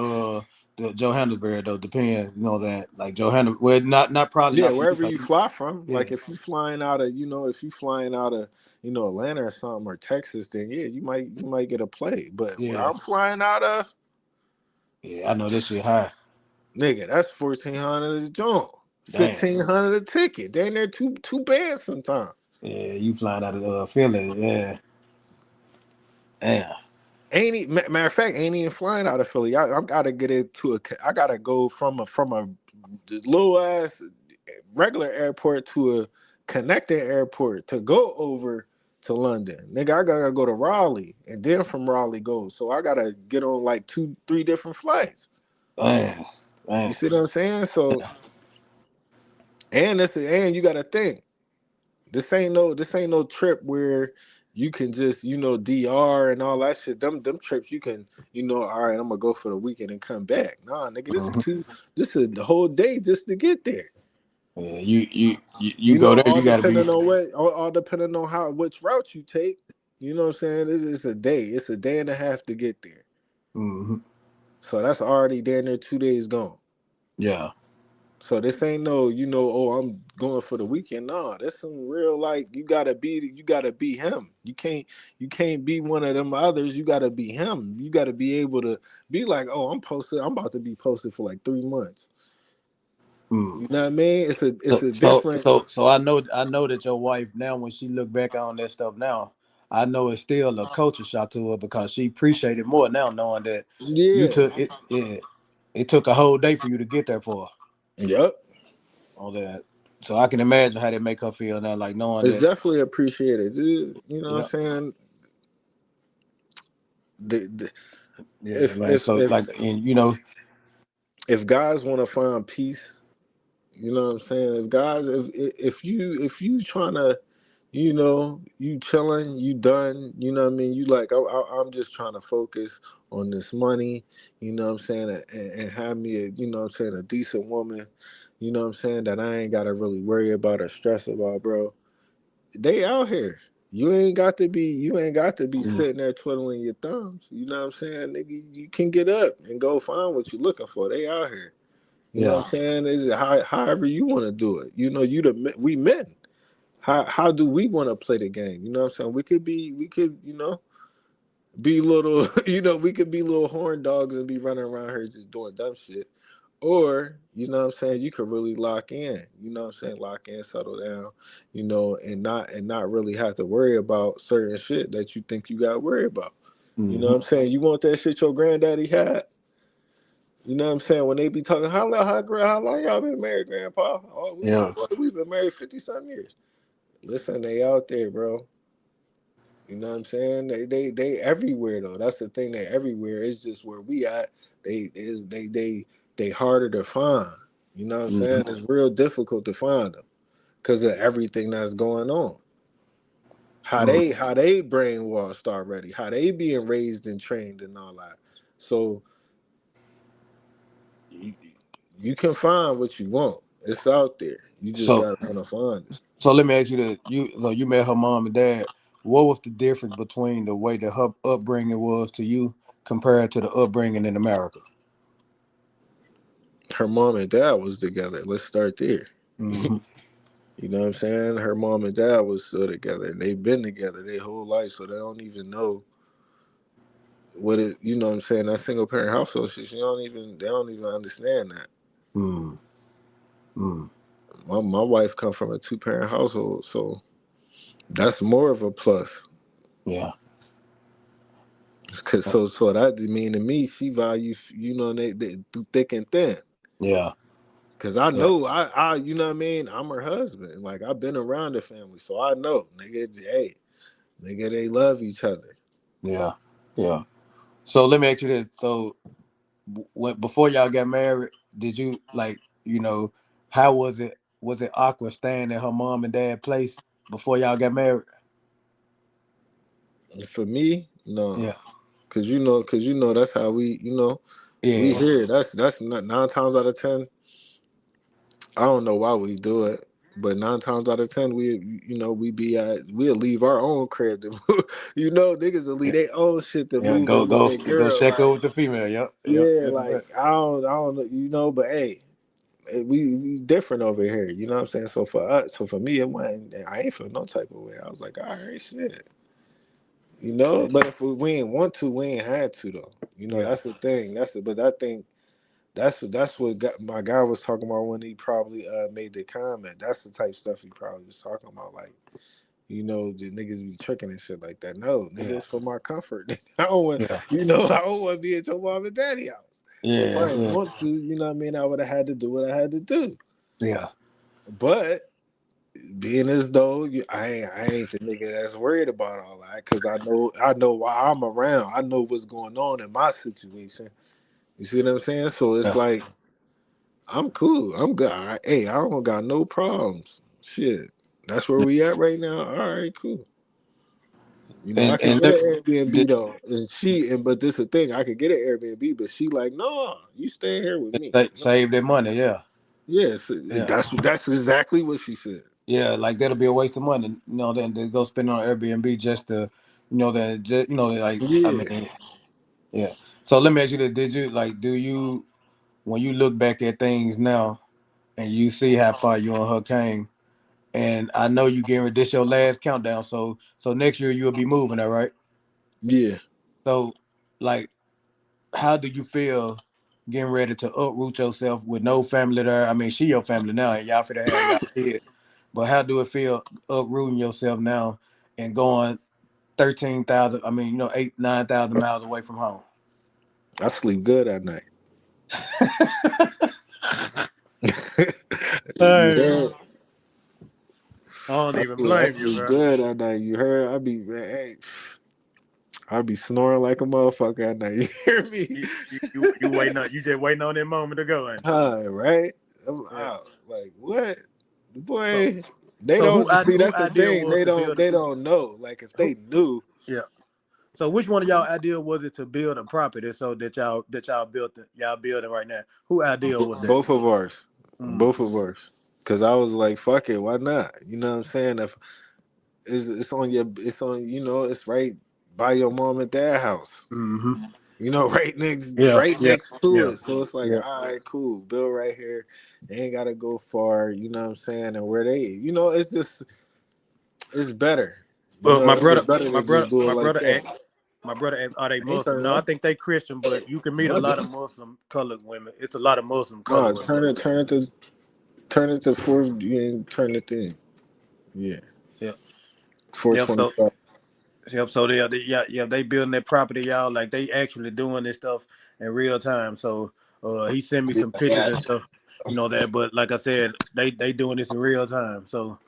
to Johannesburg though. Depends, that like Johannesburg. Well, not probably Yeah, not for you. wherever Like, you fly from. yeah, Like if you flying out of, if you flying out of, Atlanta or something or Texas, then yeah, you might get a play. But where yeah, I'm flying out of, yeah. I know this shit high. nigga, that's 1,400 a joint, Damn. 1,500 a ticket. They in there two bands sometimes. Yeah, you flying out of Philly. Yeah, damn. Matter of fact, ain't even flying out of Philly. I gotta get it to I gotta go from a little ass regular airport to a connecting airport to go over to London. Nigga, I gotta go to Raleigh and then from Raleigh go. So I gotta get on like 2, 3 different flights. Damn, You damn. see what I'm saying? So and you gotta think. This ain't no trip where you can just, DR and all that shit. Them trips you can, all right, I'm gonna go for the weekend and come back. Nah, nigga, Mhm. this is the whole day just to get there. Yeah, you go there. All You got to be. depending on all depending on which route you take. You know what I'm saying? It's a day. It's a day and a half to get there. Hmm. So that's already down there 2 days gone. Yeah. So this ain't no, oh, I'm going for the weekend. Nah, that's some real like you gotta be him. You can't be one of them others. You gotta be him. You gotta be able to be like, oh, I'm about to be posted for like 3 months. Mm. You know what I mean? It's So a so different. so so I know that your wife now, when she look back on that stuff now, I know it's still a culture shock to her because she appreciated more now knowing that you Yeah. took it. It took a whole day for you to get there for her, Yep. all that. So I can imagine how that make her feel now, like knowing It's that. definitely appreciated, dude. You know Yeah, what I'm saying? The, yeah, if man. if So if like, and if guys want to find peace, you know what I'm saying? If guys, if you trying to, you chilling, you done, you know what I mean? You like, I'm just trying to focus on this money, you know what I'm saying, and have me a, you know what I'm saying, a decent woman, you know what I'm saying, that I ain't gotta really worry about or stress about, bro. They out here. You ain't got to be mm, sitting there twiddling your thumbs. You know what I'm saying, nigga? You can get up and go find what you're looking for. They out here. You know yeah, what I'm saying? Is it however you want to do it? We men. How do we want to play the game? You know what I'm saying? We could be little we could be little horn dogs and be running around here just doing dumb shit. Or, you know what I'm saying, you could really lock in, you know what I'm saying, lock in, settle down, and not really have to worry about certain shit that you think you gotta worry about. You know hmm, what I'm saying? You want that shit your granddaddy had? You know what I'm saying? When they be talking, how long y'all been married, Grandpa? Oh, yeah, we've been married 50 something years. Listen, they out there, bro. You know what I'm saying? They everywhere though. That's the thing. They everywhere. It's just where we at. They harder to find. You know what I'm hmm, saying? It's real difficult to find them because of everything that's going on. mm. How they brainwashed already. How they being raised and trained and all that. So you, you can find what you want. It's out there. You just So gotta want to find it. so let me ask you this: you met her mom and dad. What was the difference between the way that her upbringing was to you compared to the upbringing in America? Her mom and dad was together. Let's start there. Hmm. You know what I'm saying? Her mom and dad was still together, and they've been together their whole life, so they don't even know what it. You know what I'm saying? That single parent household shit. They don't even understand that. Mm. Mm. My wife come from a 2-parent household, so that's more of a plus. Yeah. Cause so that mean to me, she values, they through thick and thin. Yeah. Cause I Yeah. know you know what I mean. I'm her husband. Like I've been around the family, so I know, nigga. Hey, nigga, they love each other. Yeah. Yeah. So let me ask you this. So when before y'all got married, did you like, how was it? Was it awkward staying at her mom and dad place before y'all got married? For me, no. Yeah. Cause that's how we Yeah. here. That's not 9 times out of 10. I don't know why we do it, but 9 times out of 10, we'll leave our own crib. Niggas will leave their own shit to Yeah. move Go in with go their go girl. check Like, up with the female. Yep. Yep. yeah, That's like right. I don't know, but hey, we different over here. You know what I'm saying? So for me, it wasn't. I ain't feel no type of way. I was like, all right, shit. But if we ain't want to, we ain't had to though. Yeah. That's the thing. But I think that's what my guy was talking about when he probably made the comment. That's the type of stuff he probably was talking about. Like, the niggas be tricking and shit like that. No, nigga, Yeah. it's for my comfort. I don't want, Yeah. I don't want to be at your mom and daddy house. If Yeah. I didn't Yeah. want to, you know what I mean, I would have had to do what I had to do. Yeah. But being as though I ain't the nigga that's worried about all that because I know why I'm around. I know what's going on in my situation. You see what I'm saying? So it's Yeah. like I'm cool. I'm good. Hey, I don't got no problems. Shit, that's where we at right now. All right, cool. I could And get an Airbnb though, but this the thing. I could get an Airbnb, but she like, no, you staying here with me. No. save their money. Yeah. Yes, Yeah. that's exactly what she said. Yeah, like that'll be a waste of money. Then to go spend on Airbnb just to, then just like I Yeah, mean, yeah. So let me ask you this: did you like? Do you when you look back at things now and you see how far you and her came? And I know you getting this your last countdown. So next year you'll be moving, all right? yeah, So like, how do you feel getting ready to uproot yourself with no family there? I mean, she your family now, and y'all finna have y'all kid. But how do it feel uprooting yourself now and going 13,000? I mean, 8-9,000 miles away from home. I sleep good at night. You Hey, heard? I don't I even sleep, I blame you, sleep bro. good at night. You heard? Hey, I be snoring like a motherfucker at night. You hear me? You waiting on you just waiting on that moment to go, ain't Right? I'm you? Yeah. out. Like what? So Boy, they so don't see. who That's the idea thing. was They to don't. build They don't know. Like if who? they knew, Yeah. So which one of y'all idea was it to build a property so that y'all built y'all building right now? Who idea was that? both of ours, Mm. both of ours. Cause I was like, fuck it, why not? You know what I'm saying? If it's right by your mom and dad house. Mm-hmm. Yeah. Right Yeah. next to Yeah. it. So it's like, Yeah. all right, cool. Bill right here. They ain't gotta go far, you know what I'm saying? And where it's just it's better. But my It's brother, just better my to just brother, do it my like brother that. asked, are they I ain't Muslim? turning No, I off. think they Christian, but you can meet a No, lot of Muslim colored women. It's a lot of Muslim colored no, women. turn it to four and turn it in. Yeah. Yeah. Four Yep. twenty So five. yep. So yeah, they building their property, y'all. Like they actually doing this stuff in real time. So he sent me some pictures and stuff, that. But like I said, they doing this in real time. So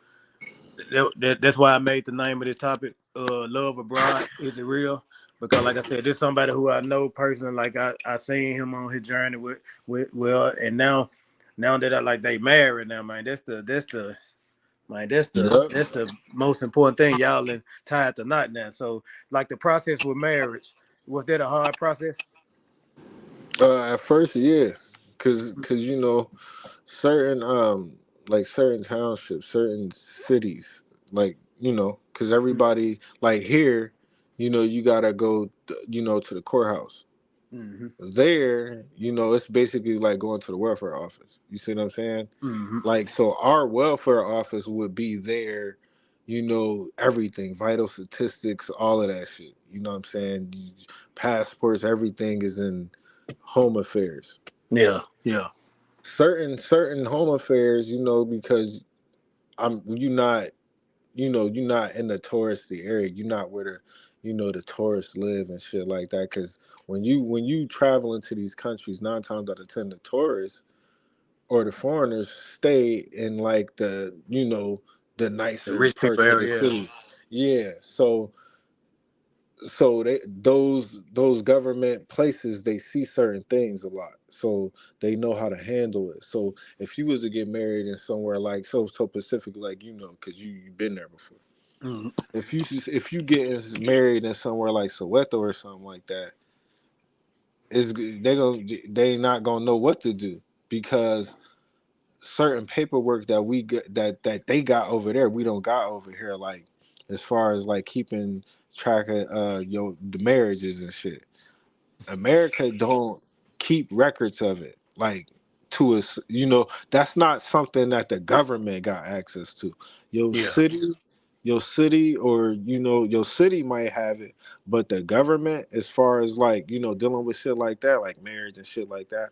that's why I made the name of this topic, Love Abroad. Is it real? Because like I said, this is somebody who I know personally. Like I seen him on his journey with well, and now that I like they married now, man. That's the man. That's the Yep. that's the most important thing. Y'all and tied the knot now. So like the process with marriage, was that a hard process? At first, yeah, cause certain like certain townships, certain cities, like cause everybody like here, you gotta go, to the courthouse. Mm-hmm. There, it's basically like going to the welfare office. You see what I'm saying? Mm-hmm. Like, so our welfare office would be there, everything, vital statistics, all of that shit. You know what I'm saying? Passports, everything is in home affairs. Yeah. Yeah. certain home affairs, because you're not, you're not in the touristy area. You're not where the tourists live and shit like that. Because when you travel into these countries, 9 times out of 10, the tourists or the foreigners stay in like the The nicer rich people parts of the area. city. Yeah, so those government places, they see certain things a lot, so they know how to handle it. So if you was to get married in somewhere like so Pacific, like because you've been there before. Mm-hmm. If you get married in somewhere like Soweto or something like that, they not gonna know what to do, because certain paperwork that we get that they got over there, we don't got over here, like as far as like keeping track of the marriages and shit. America don't keep records of it, like to us. That's not something that the government got access to. Your Yeah. city, your city, or your city might have it, but the government, as far as like dealing with shit like that, like marriage and shit like that,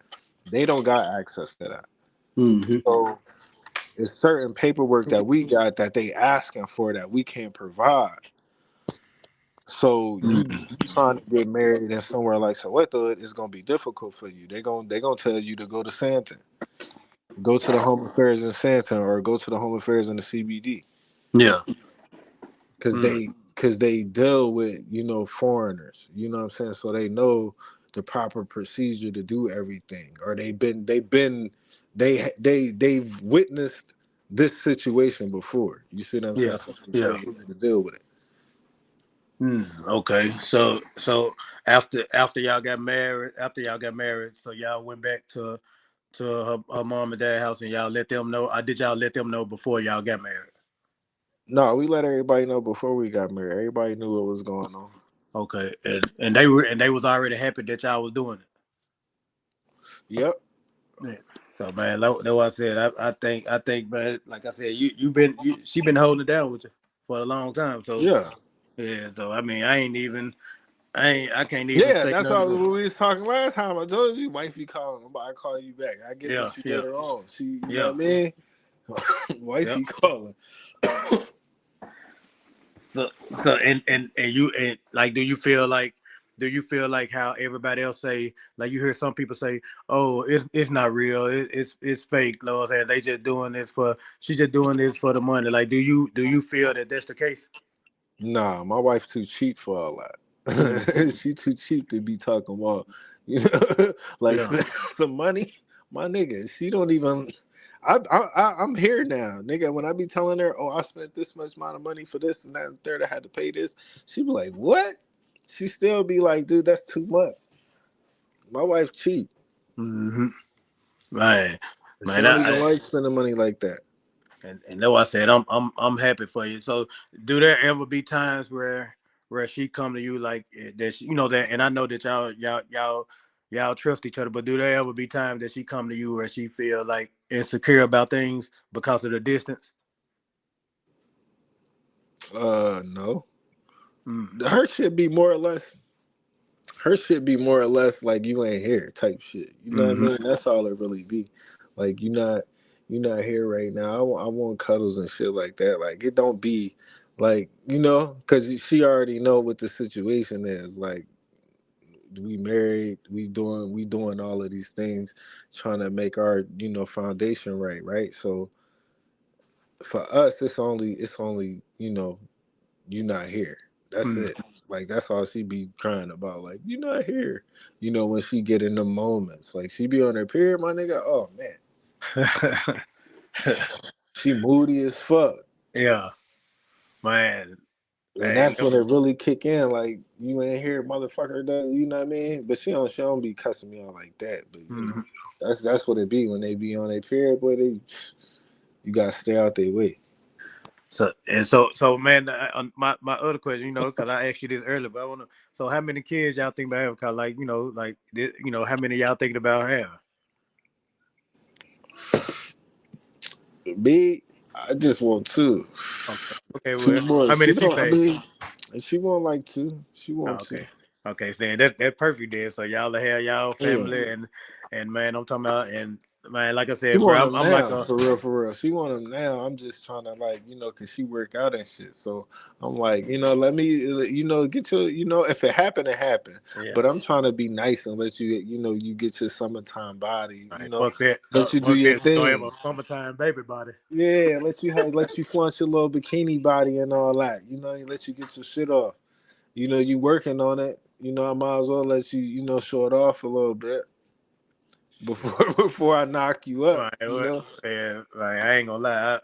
they don't got access to that. Mm-hmm. So it's certain paperwork that we got that they asking for that we can't provide. So you trying to get married in somewhere like Soweto, it's gonna be difficult for you. They gonna tell you to go to Santon, go to the home affairs in Santon, or go to the home affairs in the CBD, Yeah. because Mm. they deal with foreigners. You know what I'm saying? So they know the proper procedure to do everything, or they've witnessed this situation before. You see what I'm saying? Yeah. So Yeah. they able to deal with it. Okay. So after y'all got married, so y'all went back to her mom and dad house, and y'all let them know. Did y'all let them know before y'all got married? No, we let everybody know before we got married. Everybody knew what was going on. Okay. And they was already happy that y'all was doing it. Yep. Yeah. So man, that's what I said. I think, man, like I said, she been holding it down with you for a long time. So Yeah. yeah. So I mean, I can't even Yeah, say that's nothing all wrong. when we was talking last time. I told you, wifey calling. I'm about to call you back. I get Yeah. with you Yeah. later on. She, you know Yeah. what I mean? Yep. Wifey calling. So and you and like, do you feel like how everybody else say, like you hear some people say, oh, it's not real, it's fake, Lord, and they just doing this for she just doing this for the money. Like, do you feel that that's the case? Nah, my wife's too cheap for all Mm, that. She too cheap to be talking about, you know, like yeah. some money. My nigga, she don't even. I'm here now, nigga. When I be telling her, oh, I spent this much amount of money for this and that and third, I had to pay this. She be like, what? She still be like, dude, that's too much. My wife cheap. Hmm. Man, She man, don't even like spending money like that. and though I said I'm happy for you. So, do there ever be times where she come to you like that? That, and I know that y'all trust each other, but do there ever be times that she come to you where she feel like insecure about things because of the distance? No. Mm. Her shit be more or less. Her shit be more or less like you ain't here type shit. You know what I Hmm. mean? That's all it really be. Like you not here right now. I want cuddles and shit like that. Like it don't be like because she already know what the situation is. Like we married, we doing all of these things, trying to make our foundation right, right. So for us, it's only you not here. That's Mm. it. Like that's all she be crying about. Like you not here. When she get in the moments, like she be on her period, my nigga. Oh man, she moody as fuck, Yeah, man. and Hey, that's when it really kick in. Like you ain't here, motherfucker. You know what I mean? But she don't be cussing me out like that. But mhm. that's what it be when they be on their period. Boy, you gotta stay out their way. So man, my other question, because I asked you this earlier, but I want to. So, how many kids y'all think about having? Cause like like this, how many y'all thinking about having? Me, I just want two. Okay. Okay. Two Well, more. how many She she don't. I say? mean, she want like two. She Oh, want two. okay. Okay. So that's perfect then. So y'all will have y'all Yeah. family and man, I'm talking about, and man, like I She said, bro, want I'm, them I'm like now, a for real, for real. She want them now. I'm just trying to like, cause she work out and shit. So I'm like, let me, get your, if it happen, it happen. yeah. But I'm trying to be nice and let you, you get your summertime body, Right, fuck that. let you do Fuck your that. Gonna have thing. a summertime baby body. Yeah, let you flaunt your little bikini body and all that. Let you get your shit off. You working on it. I might as well let you, show it off a little bit before before I knock you up. Right, yeah, right. I ain't gonna lie.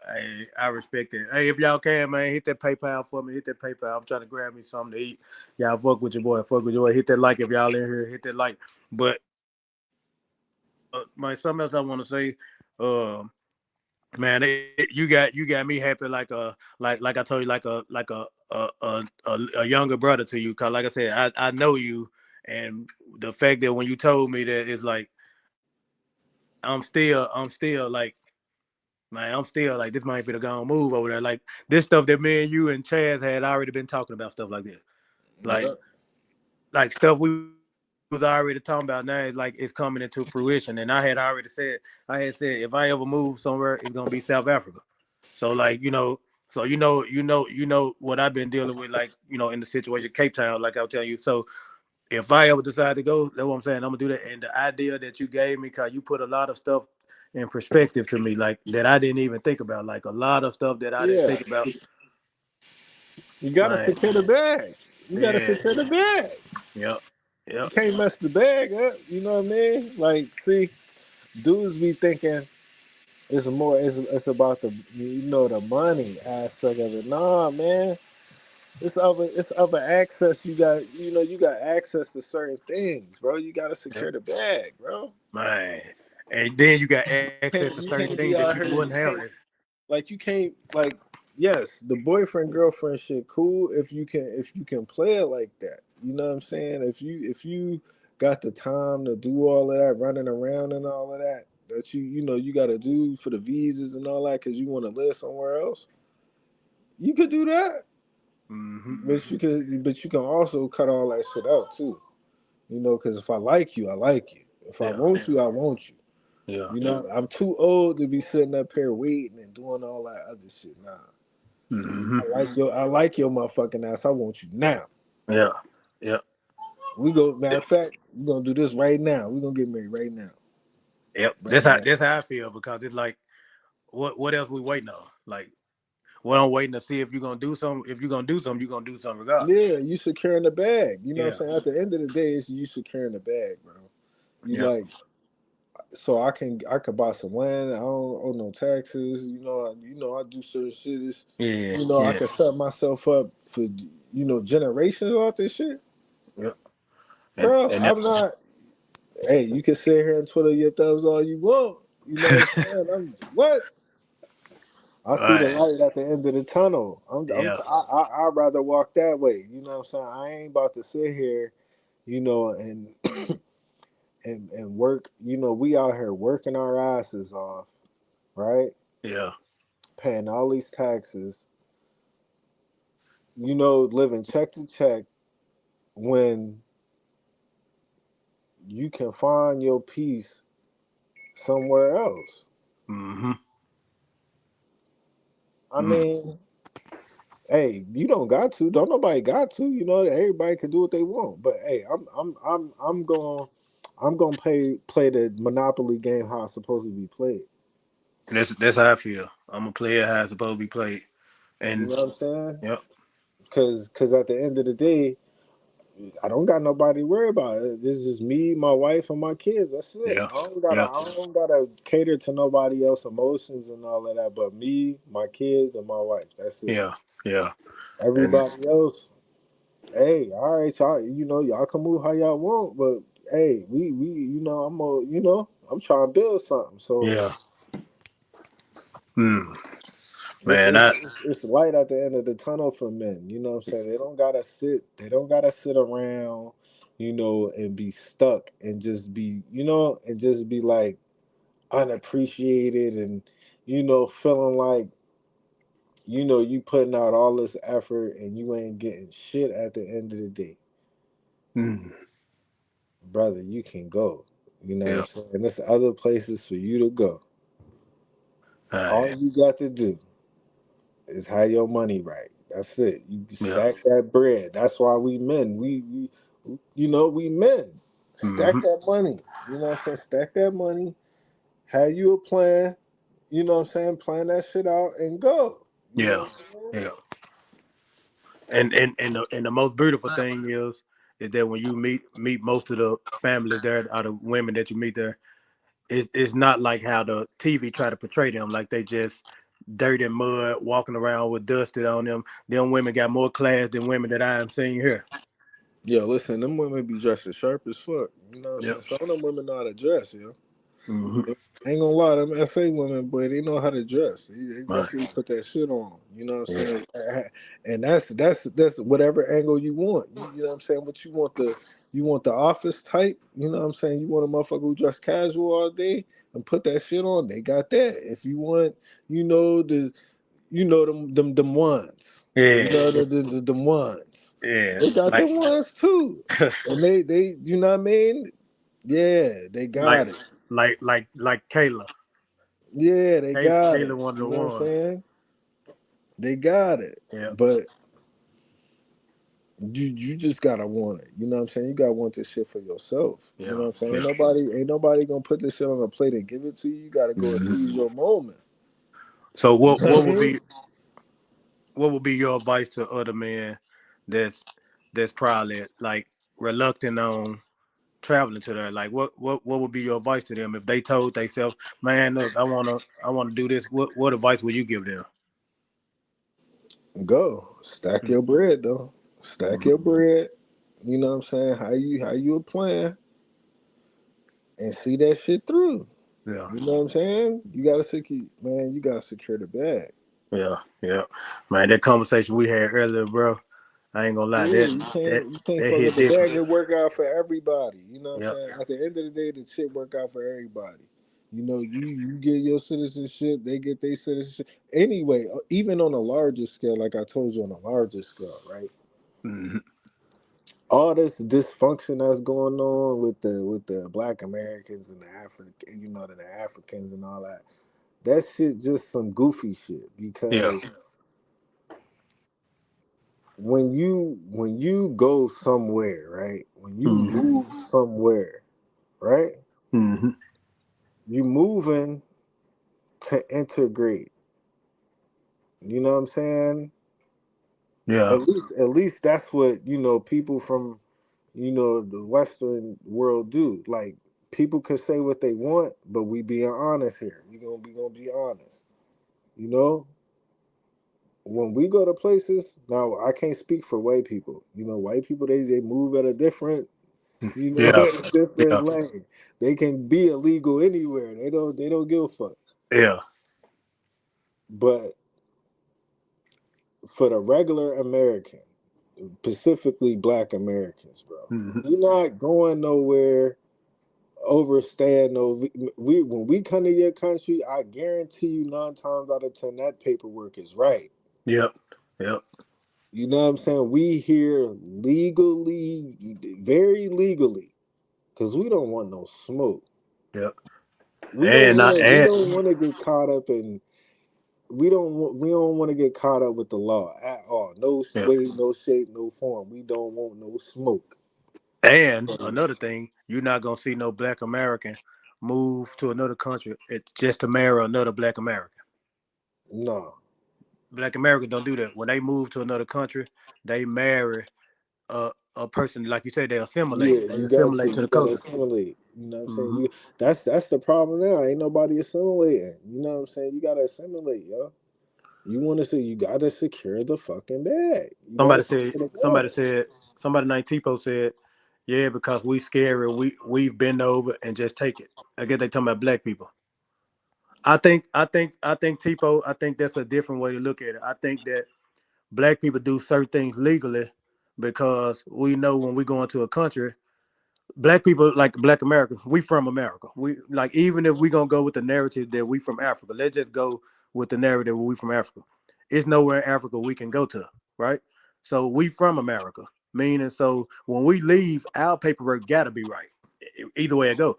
I respect it. Hey, if y'all can, man, hit that PayPal for me. Hit that PayPal. I'm trying to grab me something to eat. Y'all fuck with your boy. Fuck with your boy. Hit that like if y'all in here. Hit that like. But man, something else I want to say. Uh, man, you got me happy like I told you like a younger brother to you. Cause like I said, I know you, and the fact that when you told me that it's like I'm still like. Man, I'm still like this might be the gonna move over there. Like this stuff that me and you and Chaz had already been talking about stuff like this. Like Yeah. like stuff we was already talking about now is like it's coming into fruition. And I had said if I ever move somewhere, it's gonna be South Africa. So like, so you know what I've been dealing with, like, in the situation Cape Town, like I was telling you. So if I ever decide to go, that's what I'm saying. I'm gonna do that. And the idea that you gave me, cause you put a lot of stuff in perspective to me, like that I didn't even think about. Like a lot of stuff that I didn't Yeah. think about. You gotta Man, secure the bag. You gotta yeah, secure the bag. yep, You yep. can't mess the bag up. You know what I mean? Like, see, dudes be thinking it's about the money aspect of it. Nah, man. It's other access. You got access to certain things, bro. You gotta Yep. secure the bag, bro. Man. And then you got You access to can't certain you can't things be that you out here. wouldn't You have. can't like you can't like yes, the boyfriend girlfriend shit cool if you can play it like that. You know what I'm saying? If you got the time to do all of that running around and all of that you got to do for the visas and all that because you want to live somewhere else. You could do that, Mm-hmm. but you can also cut all that shit out too. Because if I like you, I like you. If I Yeah, want you, I want you. yeah. I'm too old to be sitting up here waiting and doing all that other shit. Nah, Mm-hmm. I like your motherfucking ass. I want you now. Yeah, yeah, Matter of fact, we're gonna do this right now. We're gonna get married right now. yep. Right now. That's how I feel, because it's like what else we waiting on? Like, well, I'm waiting to see if you're gonna do something. If you're gonna do something, you're gonna do something regardless. Yeah, you securing the bag. You know what Yeah, I'm saying? At the end of the day, it's you securing the bag, bro. You yep, like so I could buy some land. I don't owe no taxes. I do certain shit. yeah, I yeah, could set myself up for generations off this shit. yep. Bro, And that, I'm not. Hey, you can sit here and twiddle your thumbs all you want. You know what I'm saying? What? I see the right. light at the end of the tunnel. Yeah, I'd rather walk that way. You know what I'm saying? I ain't about to sit here, and and work. We out here working our asses off, right? yeah. Paying all these taxes. Living check to check when you can find your peace somewhere else. Mm-hmm. I Mm. mean, hey, you don't got to. Don't nobody got to. Everybody can do what they want. But hey, I'm gonna play the Monopoly game how it's supposed to be played. That's how I feel. I'm a player how it's supposed to be played. You And know what I'm saying? yep, Because at the end of the day, I don't got nobody to worry about. This is me, my wife, and my kids. That's it. yeah, I don't gotta yeah, I don't gotta cater to nobody else's emotions and all of that. But me, my kids, and my wife. That's it. yeah, yeah. And Everybody else. Hey, all right, y'all can move how y'all want, but hey, we I'm trying to build something. So yeah, mm, it's man, it's, it's it's light at the end of the tunnel for men. You know what I'm saying? They don't gotta sit around, and be stuck and just be like unappreciated and feeling like you putting out all this effort and you ain't getting shit at the end of the day. mm, Brother, you can go. You know what Yeah. I'm saying? There's other places for you to go. All All right. you got to do is have your money right. That's it. You Yeah. stack that bread. That's why we men. We men. Stack Mm-hmm. that money. You know what I'm saying? Stack that money. Have you a plan. You know what I'm saying? Plan that shit out and go. You know Yeah. what I'm saying? Yeah. And the most beautiful thing is that when you meet most of the families there, are the women that you meet there, it's not like how the TV try to portray them, like they just dirt and mud walking around with dusted on them. Them women got more class than women that I am seeing here. Yo, listen, them women be dressed as sharp as fuck. You know what I'm saying? Yep. Some of them women know how to dress, yo. Mm-hmm. Ain't gonna lie, them SA women, boy, they know how to dress. They Right. definitely put that shit on. You know what I'm Yeah. saying? And that's whatever angle you want. You know what I'm saying? What you want the office type. You know what I'm saying? You want a motherfucker who dress casual all day and put that shit on. They got that. If you want, you know them ones. You Yeah. know them ones. Yeah. They got Like them ones too. And they you know what I mean? Yeah, they like got it. like Kayla. Yeah, they got Kayla it. one of You the know what I'm ones. saying? They got it. Yeah. But you just gotta want it. You know what I'm saying? You gotta want this shit for yourself. You know Yeah. what I'm saying? Yeah. Ain't nobody gonna put this shit on a plate and give it to you. You gotta go and Mm-hmm. seize your moment. So You what know what what I would mean? be your advice to other men that's probably like reluctant on traveling to there? Like what would be your advice to them if they told themselves, man, look, I wanna do this. What advice would you give them? Go. Stack your bread though. Stack Mm-hmm. your bread. You know what I'm saying? How you a plan and see that shit through. Yeah. You know what I'm saying? You gotta secure the bag. Yeah. Yeah. Man, that conversation we had earlier, bro. I ain't gonna lie, Yeah, that you can't that fuck hit up the bag different. and work out for everybody. You know what I'm Yeah. saying? At the end of the day, the shit work out for everybody. You know, you get your citizenship, they get their citizenship. Anyway, even on a larger scale, like I told you on a larger scale, right? Mm-hmm. All this dysfunction that's going on with the Black Americans and the Africans and all that. That shit just some goofy shit Yeah. because when you go somewhere, right? When you Mm-hmm. move somewhere, right? Mm-hmm. You moving to integrate. You know what I'm saying? Yeah. At least that's what, people from, the Western world do. Like people could say what they want, but we being honest here. We gonna be honest. You know? When we go to places, now I can't speak for white people. White people they move at a different Yeah. at a different Yeah. lane. They can be illegal anywhere. They don't give a fuck. Yeah. But for the regular American, specifically Black Americans, bro, Mm-hmm. you're not going nowhere overstaying no. We when we come to your country, I guarantee you 9 times out of 10 that paperwork is right. Yep. Yep. You know what I'm saying? We here legally, very legally, because we don't want no smoke. Yep. We don't And I want. We and don't want to get caught up in. We don't want to get caught up with the law at all. No yep. way, no shape, no form. We don't want no smoke. And So, another thing, you're not gonna see no Black American move to another country just to marry another Black American. no. Black Americans don't do that. When they move to another country, they marry a person, like you said, they assimilate. Yeah, They you got to. assimilate to You the got to culture. assimilate. You know what I'm saying? Mm-hmm. That's the problem now. Ain't nobody assimilating. You know what I'm saying? You got to assimilate, yo. You want to say you got to secure the fucking bag. You got to Somebody secure said, the somebody bag. said, somebody named Tipo said, yeah, because we scary, we bend over and just take it. I guess they talking about black people. I think Tipo, I think that's a different way to look at it. I think that black people do certain things legally because we know when we go into a country, black people like Black Americans, we from America. We like even if we gonna go with the narrative that we from Africa, let's just go with the narrative we from Africa. It's nowhere in Africa we can go to, right? So we from America, meaning so when we leave, our paperwork gotta be right. Either way it go.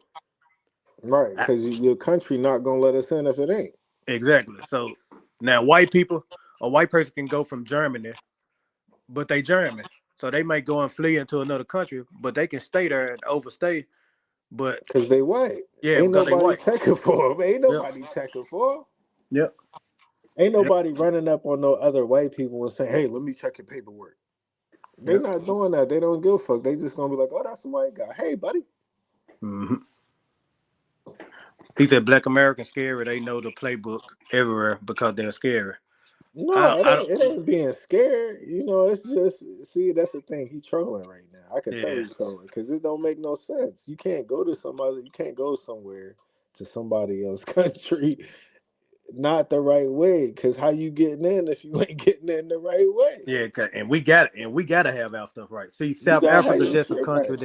Right, I- because your country not gonna let us in if it ain't. exactly. So now white people, a white person can go from Germany, but they German. So they may go and flee into another country, but they can stay there and overstay. But Because they white. yeah, Ain't because they nobody white. checking for them. Ain't Yep. nobody checking for them. Yep. Ain't Yep. nobody running up on no other white people and saying, "Hey, let me check your paperwork." They Yep. not doing that. They don't give a fuck. They just gonna be like, "Oh, that's a white guy. Hey, buddy." Hmm. He said black Americans scary. They know the playbook everywhere because they're scary. No, it I don't. ain't. It ain't being scared. It's just see. That's the thing. He trolling right now. I can tell Yeah. he's trolling because it don't make no sense. You can't go to somebody. You can't go somewhere to somebody else's country not the right way. Because how you getting in if you ain't getting in the right way? Yeah. And we gotta have our stuff right. See, You South gotta have Africa your just a shit right. country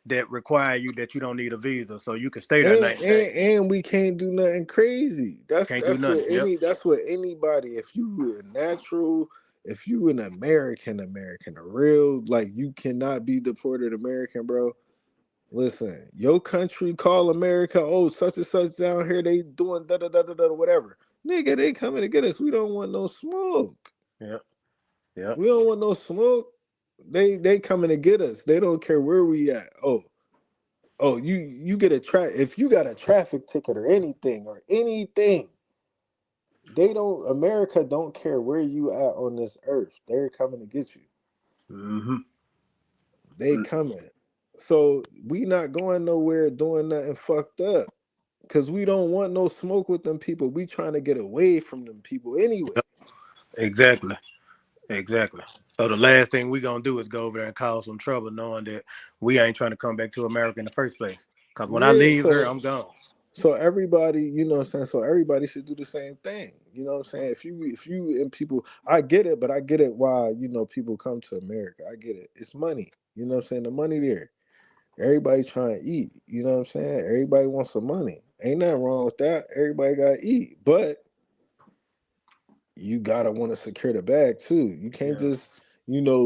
that require you that you don't need a visa, so you can stay there And, 90 and days. and we can't do nothing crazy. That's Can't do that's what nothing. Yep. anybody. If you a natural, if you an American, a real like you cannot be deported American, bro. Listen, your country call America. Oh, such and such down here. They doing da da da da da whatever. Nigga, they coming to get us. We don't want no smoke. Yep. Yep. We don't want no smoke. They coming to get us. They don't care where we at. Oh, you get a if you got a traffic ticket or anything, they don't America don't care where you at on this earth. They're coming to get you. Hmm. They coming. So we not going nowhere doing nothing fucked up. Cause we don't want no smoke with them people. We trying to get away from them people anyway. Yep. Exactly. Exactly. So the last thing we gonna do is go over there and cause some trouble, knowing that we ain't trying to come back to America in the first place. Cause when I Yeah, leave here, I'm gone. so everybody, what I'm saying? So everybody should do the same thing. You know what I'm saying? If you and people I get it, but I get it why, people come to America. I get it. It's money. You know what I'm saying? The money there. Everybody trying to eat. You know what I'm saying? Everybody wants some money. Ain't nothing wrong with that. Everybody gotta eat. But you gotta want to secure the bag too. You can't Yeah. just,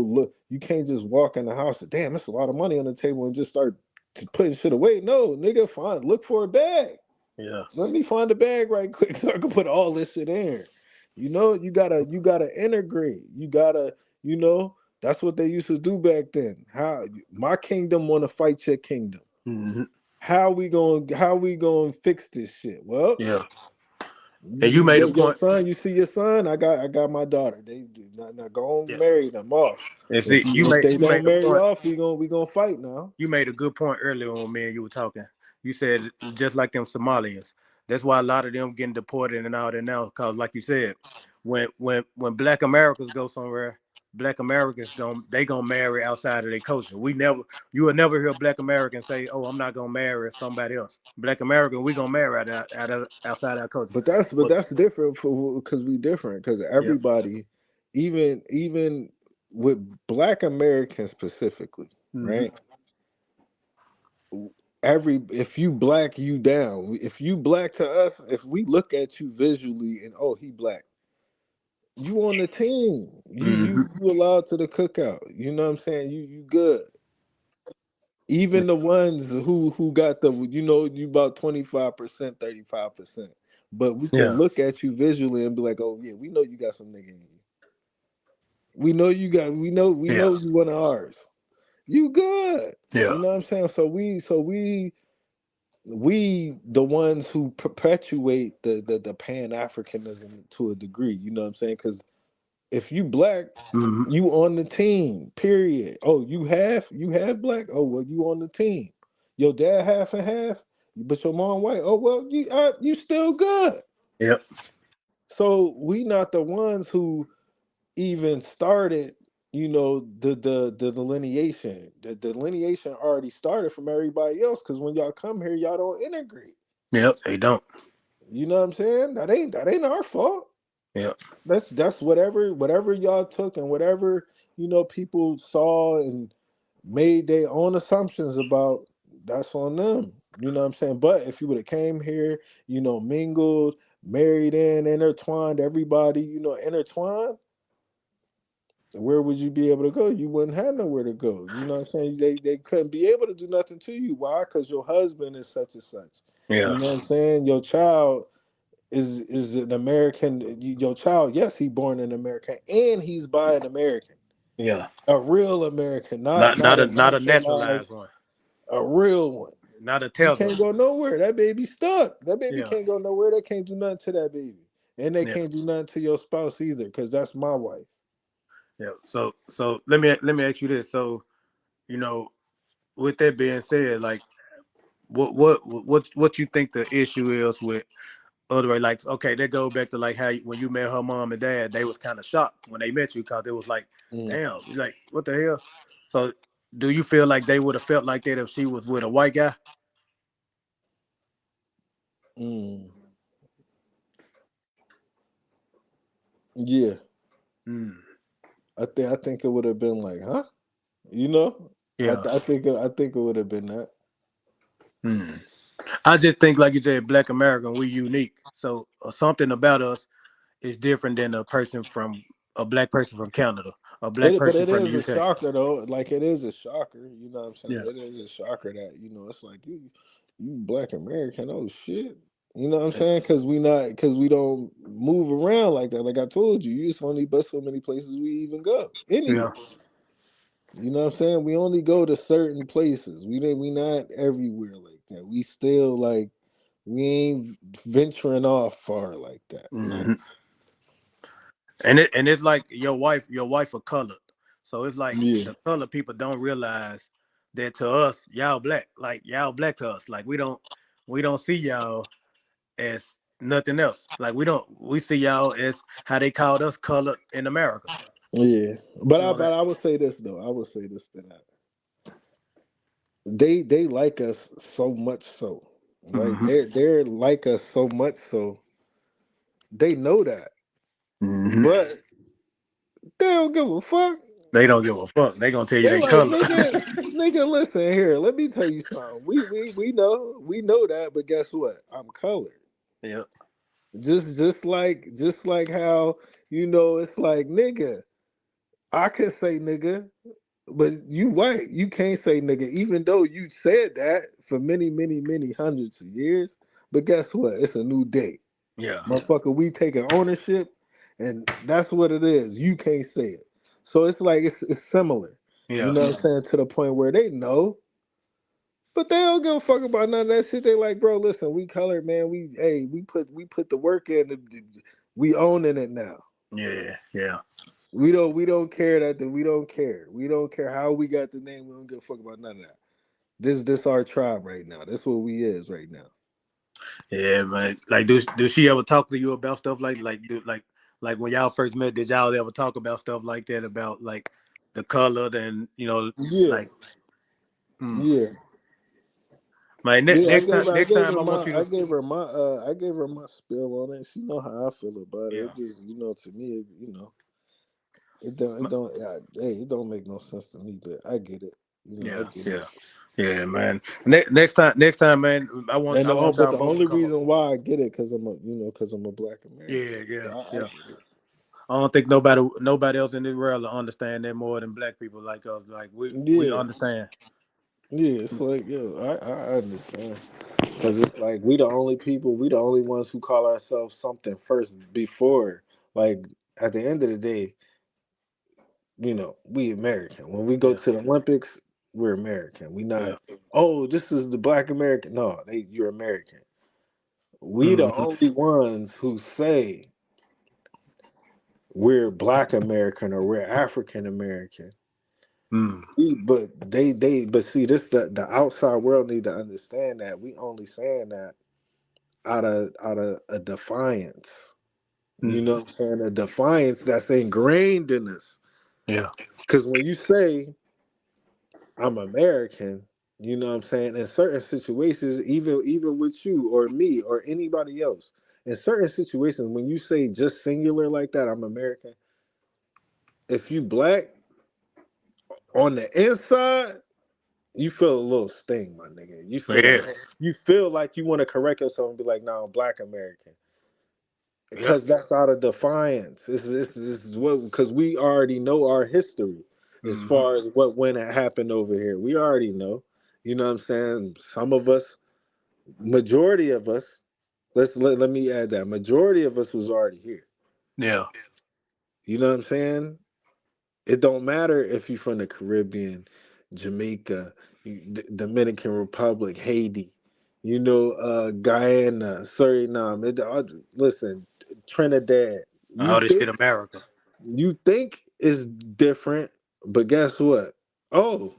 look, you can't just walk in the house and damn, that's a lot of money on the table and just start putting shit away. No, nigga, fine. Look for a bag. Yeah. Let me find the bag right quick so I can put all this shit in. You gotta integrate. You gotta, that's what they used to do back then. How my kingdom wanna fight your kingdom. Hmm. How we gonna fix this shit? Well, Yeah. And you you made a your point. son, you see your son. I got my daughter. They not go Yeah. marry them off. And If see, you you if made they you made don't a marry point. off, we gonna fight now. You made a good point earlier on, man. You were talking. You said just like them Somalians. That's why a lot of them getting deported and all that now. Cause like you said, when Black Americans go somewhere, Black Americans gonna marry outside of their culture. You will never hear a Black American say, "Oh, I'm not gonna marry somebody else." Black American, we gonna marry outside our culture. But But that's different for because we different because yeah. everybody, even with Black Americans specifically, Hmm. right? If you black, you down. If you black to us, if we look at you visually and oh he black, you on the team. You you Hmm. you allowed to the cookout. You know what I'm saying? You good. Even the ones who got you about 25%, 35%. But we can Yeah. look at you visually and be like, oh yeah, we know you got some nigga in you. We know Yeah. you one of ours. You good. Yeah. You know what I'm saying? So we the ones who perpetuate the Pan Africanism to a degree. You know what I'm saying? Because if you black, Hmm. you on the team. Period. Oh, you have black. Oh well, you on the team. Your dad half and half, but your mom white. Oh well, you still good. Yep. So we not the ones who even started. The delineation. The delineation already started from everybody else. Because when y'all come here, y'all don't integrate. Yep. They don't. You know what I'm saying? That ain't our fault. Yep. That's whatever y'all took and whatever people saw and made their own assumptions about. That's on them. You know what I'm saying? But if you would have came here, mingled, married in, intertwined, everybody, intertwined, where would you be able to go? You wouldn't have nowhere to go. You know what I'm saying? They couldn't be able to do nothing to you. Why? Because your husband is such and such. Yeah. You know what I'm saying? Your child is an American. Your child, yes, he born in America, and he's by an American, Yeah. a real American, Not not a not a naturalized naturalized, one. a real one. Not a He tether. can't go nowhere. That baby stuck. That baby Yeah. can't go nowhere. They can't do nothing to that baby, and they Yeah. can't do nothing to your spouse either, because that's my wife. Yeah. So let me ask you this. So, you know, with that being said, like what you think the issue is with other way, like, okay, that go back to like how when you met her mom and dad, they was kind of shocked when they met you because it was like, Mm, damn, like what the hell? So do you feel like they would have felt like that if she was with a white guy? mm. Yeah, Mm, I think it would have been like, huh? You know, yeah. I think it would have been that. Mm. I just think, like you said, Black American, we unique. So something about us is different than a black person from Canada, a black But person it from is the a UK. shocker though. Like it is a shocker. You know what I'm saying? Yeah, It is a shocker that it's like you Black American. Oh shit. You know what I'm saying? Because we don't move around like that. Like I told you, you just only but so many places we even go yeah, anywhere. You know what I'm saying? We only go to certain places. We not everywhere like that. We still like we ain't venturing off far like that. No. hmm and it's like your wife are colored, so it's like Yeah. the colored people don't realize that to us, y'all black, like y'all black to us, like we don't see y'all as nothing else. Like we see y'all as how they called us colored in America. Yeah. But You know that? I would say this though. I would say this to that. They like us so much so, right? hmm They're like us so much so they know that, hmm but they don't give a fuck. They don't give a fuck. They gonna tell you They they like color. nigga. Listen here, let me tell you something. We know that, but guess what? I'm colored. Yeah, Just like how it's like nigga. I can say nigga, but you white, you can't say nigga, even though you said that for many, many, many hundreds of years. But guess what? It's a new day. yeah, Motherfucker, we taking ownership, and that's what it is. You can't say it. So it's like it's similar. You yeah, know what I'm saying? To the point where they know, but they don't give a fuck about none of that shit. They like, bro, listen, we colored, man. We put the work in. We owning it now. yeah, yeah, We don't care we don't care. We don't care how we got the name. We don't give a fuck about none of that. This our tribe right now. That's what we is right now. yeah, man. Like, do she ever talk to you about stuff like when y'all first met? Did y'all ever talk about stuff like that, about like the color and Yeah, like, mm. yeah, Man, yeah. I next gave time her I want my you I to, gave her my I gave her my spill on it. She know how I feel about it. yeah, It just to me it don't make no sense to me, but I get it. I yeah, get it. yeah, yeah, man. Next time, man. And I want but y'all the both to only come up. reason why I get it because I'm a Black Yeah, American. yeah, I yeah. get it. I don't think nobody else in this world will understand that more than black people like us. Like we Yeah, understand. yeah. It's like I understand. Because it's like we the only ones who call ourselves something first before. Like at the end of the day, we American. When we go Yeah, to the Olympics, we're American. We not, yeah. oh, this is the Black American. No, you're American. We the Mm-hmm. only ones who say we're Black American or we're African American. Mm. But see this the outside world need to understand that we only saying that out of a defiance. You Mm. know what I'm saying? A defiance that's ingrained in us. Yeah, Because when you say I'm American, you know what I'm saying? In certain situations, even with you or me or anybody else, in certain situations, when you say just singular like that, I'm American. If you black on the inside, you feel a little sting, my nigga. yeah, You feel like you want to correct yourself and be like, "No, I'm Black American," yep. because that's out of defiance. This is what because we already know our history as Mm-hmm. far as when it happened over here. We already know. You know what I'm saying? Some of us Majority of us, let me add that majority of us was already here. Yeah. You know what I'm saying? It don't matter if you're from the Caribbean, Jamaica, Dominican Republic, Haiti, Guyana, Suriname. Listen, Trinidad. You All this shit think America. you think is different, but guess what? Oh,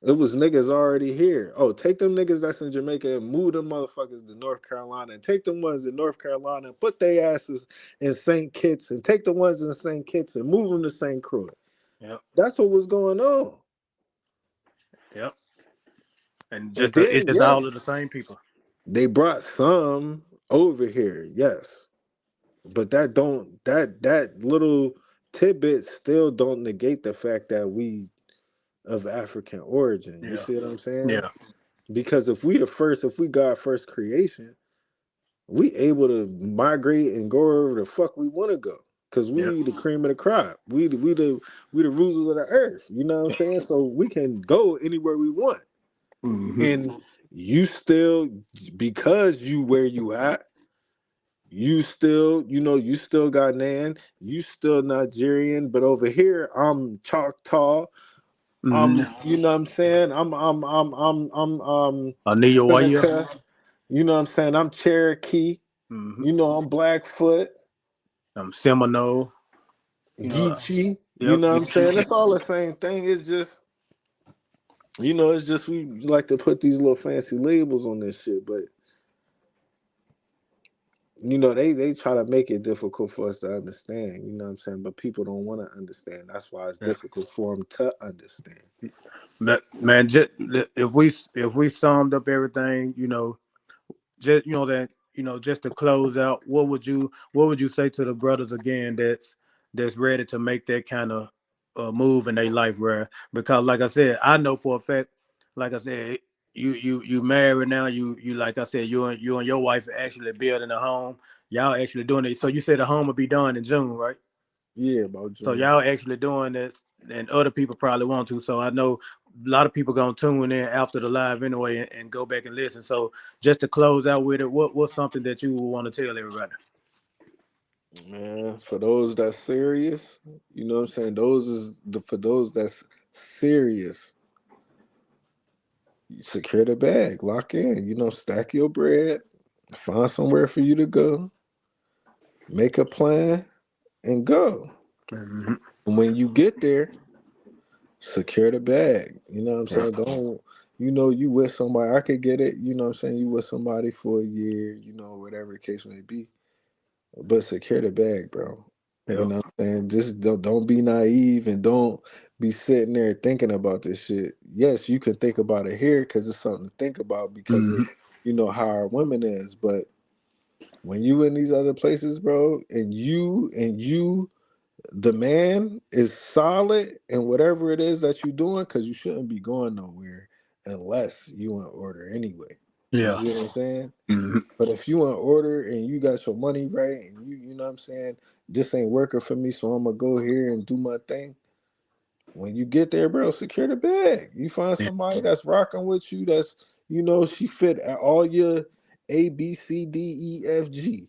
it was niggas already here. Oh, take them niggas that's in Jamaica and move them motherfuckers to North Carolina, and take them ones in North Carolina and put their asses in St. Kitts, and take the ones in St. Kitts and move them to St. Croix. Yep. That's what was going on. Yep. And And it's then just yes, all of the same people. they brought some over here, yes. But that little tidbit still don't negate the fact that we of African origin. You Yeah. see what I'm saying? Yeah. Because if we got first creation, we able to migrate and go wherever the fuck we want to go. Cause Yeah. we the cream of the crop. We the rulers of the earth. You know what I'm saying? So we can go anywhere we want. Mm-hmm. And you still, because you where you at, you still, you still Ghanaian, you still Nigerian, but over here I'm Choctaw. Mm-hmm. You know what I'm saying? I'm Ania Waya. Seneca. You know what I'm saying? I'm Cherokee. Mm-hmm. I'm Blackfoot, I'm Seminole. Geechee. You Yep. know what I'm saying? It's all the same thing. It's just, it's just we like to put these little fancy labels on this shit, but they try to make it difficult for us to understand. You know what I'm saying? But people don't want to understand. That's why it's Yeah. difficult for them to understand. Man, just if we summed up everything, just that just to close out, what would you say to the brothers again that's ready to make that kind of move in their life, bro? Because like I said, I know for a fact, like I said, you married now, you like I said, you and your wife are actually building a home. Y'all actually doing it. So you said the home will be done in June, right? Yeah, about So June. y'all actually doing this, and other people probably want to. So I know a lot of people gonna tune in after the live anyway and go back and listen. So just to close out with it, what's something that you would want to tell everybody? Man, for those that's serious, you know what I'm saying? For those that's serious, secure the bag, lock in, stack your bread, find somewhere for you to go, make a plan, and go. Mm-hmm. And when you get there, secure the bag. You know what I'm Yeah. saying? Don't you with somebody. I could get it, what I'm saying, you with somebody for a year, whatever the case may be. But secure the bag, bro. You Yeah. know what I'm saying? Just don't be naive and don't be sitting there thinking about this shit. Yes, you can think about it here because it's something to think about because of Mm-hmm. how our women is. But when you in these other places, bro, and you the man is solid in whatever it is that you're doing, because you shouldn't be going nowhere unless you in order anyway. You Yeah. see what I'm saying? Mm-hmm. But if you in order and you got your money right and you know what I'm saying, this ain't working for me, so I'm gonna go here and do my thing. When you get there, bro, secure the bag. You find Yeah. somebody that's rocking with you, that's she fit at all your ABCDEFG.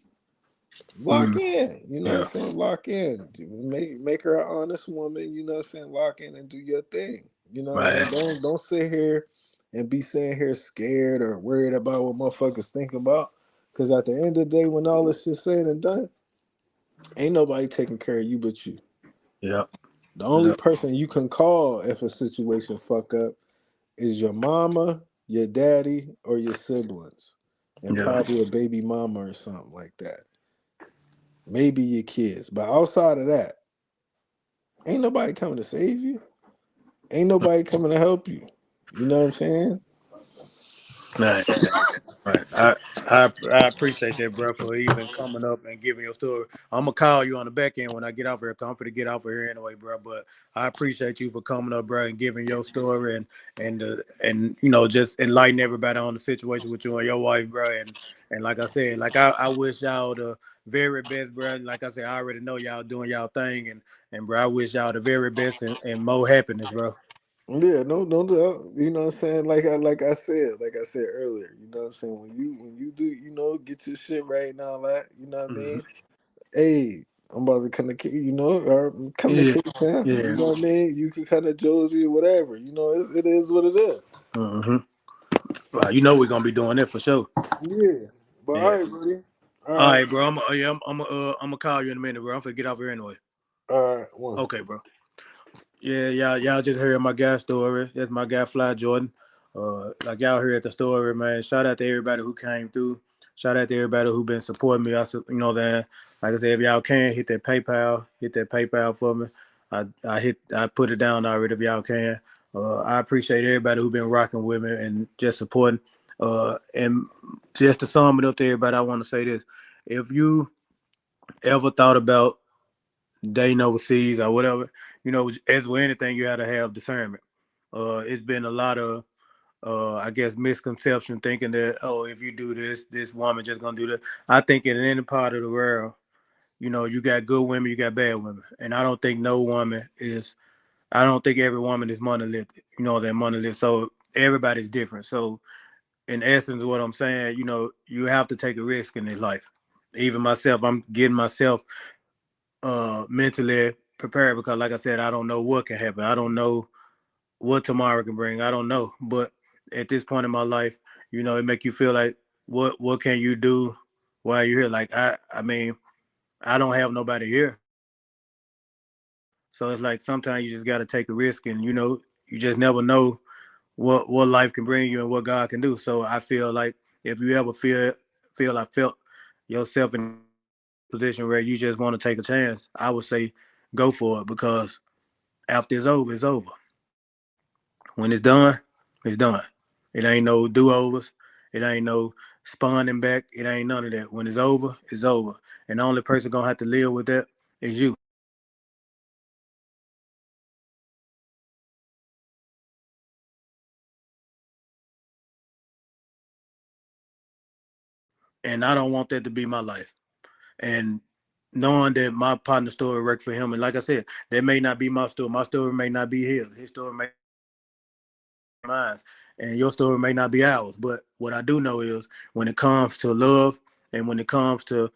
Lock Mm-hmm. in, you know what Yeah. I'm saying? Lock in. Make her an honest woman, you know what I'm saying? Lock in and do your thing. You know what I'm saying? Right. Don't sit here and be sitting here scared or worried about what motherfuckers think about. Cause at the end of the day, when all this shit said and done, ain't nobody taking care of you but you. Yeah. The only Yeah. person you can call if a situation fuck up is your mama, your daddy, or your siblings. And Yeah. probably a baby mama or something like that. Maybe your kids. But outside of that, ain't nobody coming to save you. Ain't nobody coming to help you. You know what I'm saying? Right. Right. I appreciate that, bro, for even coming up and giving your story. I'm gonna call you on the back end when I get off here. I'm to get off of here anyway, bro. But I appreciate you for coming up, bro, and giving your story and just enlighten everybody on the situation with you and your wife, bro. And like I said, like I wish y'all the very best, bro. Like I said, I already know y'all doing y'all thing, and bro, I wish y'all the very best and more happiness, bro. Yeah, no doubt. You know what I'm saying? Like I said earlier, you know what I'm saying? When you do, get your shit right and all that, you know what I Hmm. mean? Hey, I'm about to come to or come to Yeah, Cape Town, you yeah. know what I mean? You can come to Josie or whatever. It is what it is. Hmm. Well, we're gonna be doing it for sure. Yeah. But all Yeah. right, buddy. All All right. right, bro. I'm gonna call you in a minute, bro. I'm gonna get off here anyway. All right. One. Okay, bro. Yeah, y'all just heard my guy story. That's my guy Fly Jordan. Like y'all heard the story, man. Shout out to everybody who came through. Shout out to everybody who been supporting me. That. Like I said, if y'all can hit that PayPal for me. I put it down already if y'all can. I appreciate everybody who been rocking with me and just supporting. And just to sum it up to everybody, I want to say this: if you ever thought about dating overseas or whatever, as with anything, you have to have discernment. It's been a lot of, I guess, misconception thinking that, oh, if you do this, this woman just gonna do that. I think in any part of the world, you got good women, you got bad women, and I don't think no woman is. I don't think every woman is monolithic. They're monolithic. So everybody's different. So in essence, what I'm saying, you have to take a risk in this life. Even myself, I'm getting myself mentally prepared because, like I said, I don't know what can happen. I don't know what tomorrow can bring. I don't know. But at this point in my life, it make you feel like what can you do while you're here? Like I mean, I don't have nobody here. So it's like sometimes you just gotta take a risk and you just never know what life can bring you and what God can do. So I feel like if you ever feel I felt yourself in a position where you just want to take a chance, I would say go for it because after it's over, it's over. When it's done, it's done. It ain't no do overs. It ain't no spawning back. It ain't none of that. When it's over, it's over. And the only person gonna have to live with that is you. And I don't want that to be my life. And knowing that my partner story worked for him, and like I said, that may not be my story. My story may not be his. His story may be mine, and your story may not be ours. But what I do know is when it comes to love and when it comes to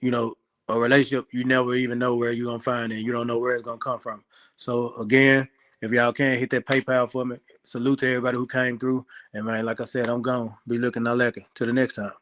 you know, a relationship, you never even know where you're gonna find it. You don't know where it's gonna come from. So again, if y'all can hit that PayPal for me, salute to everybody who came through. And man, like I said, I'm gone. Be looking, not lacking. Till the next time.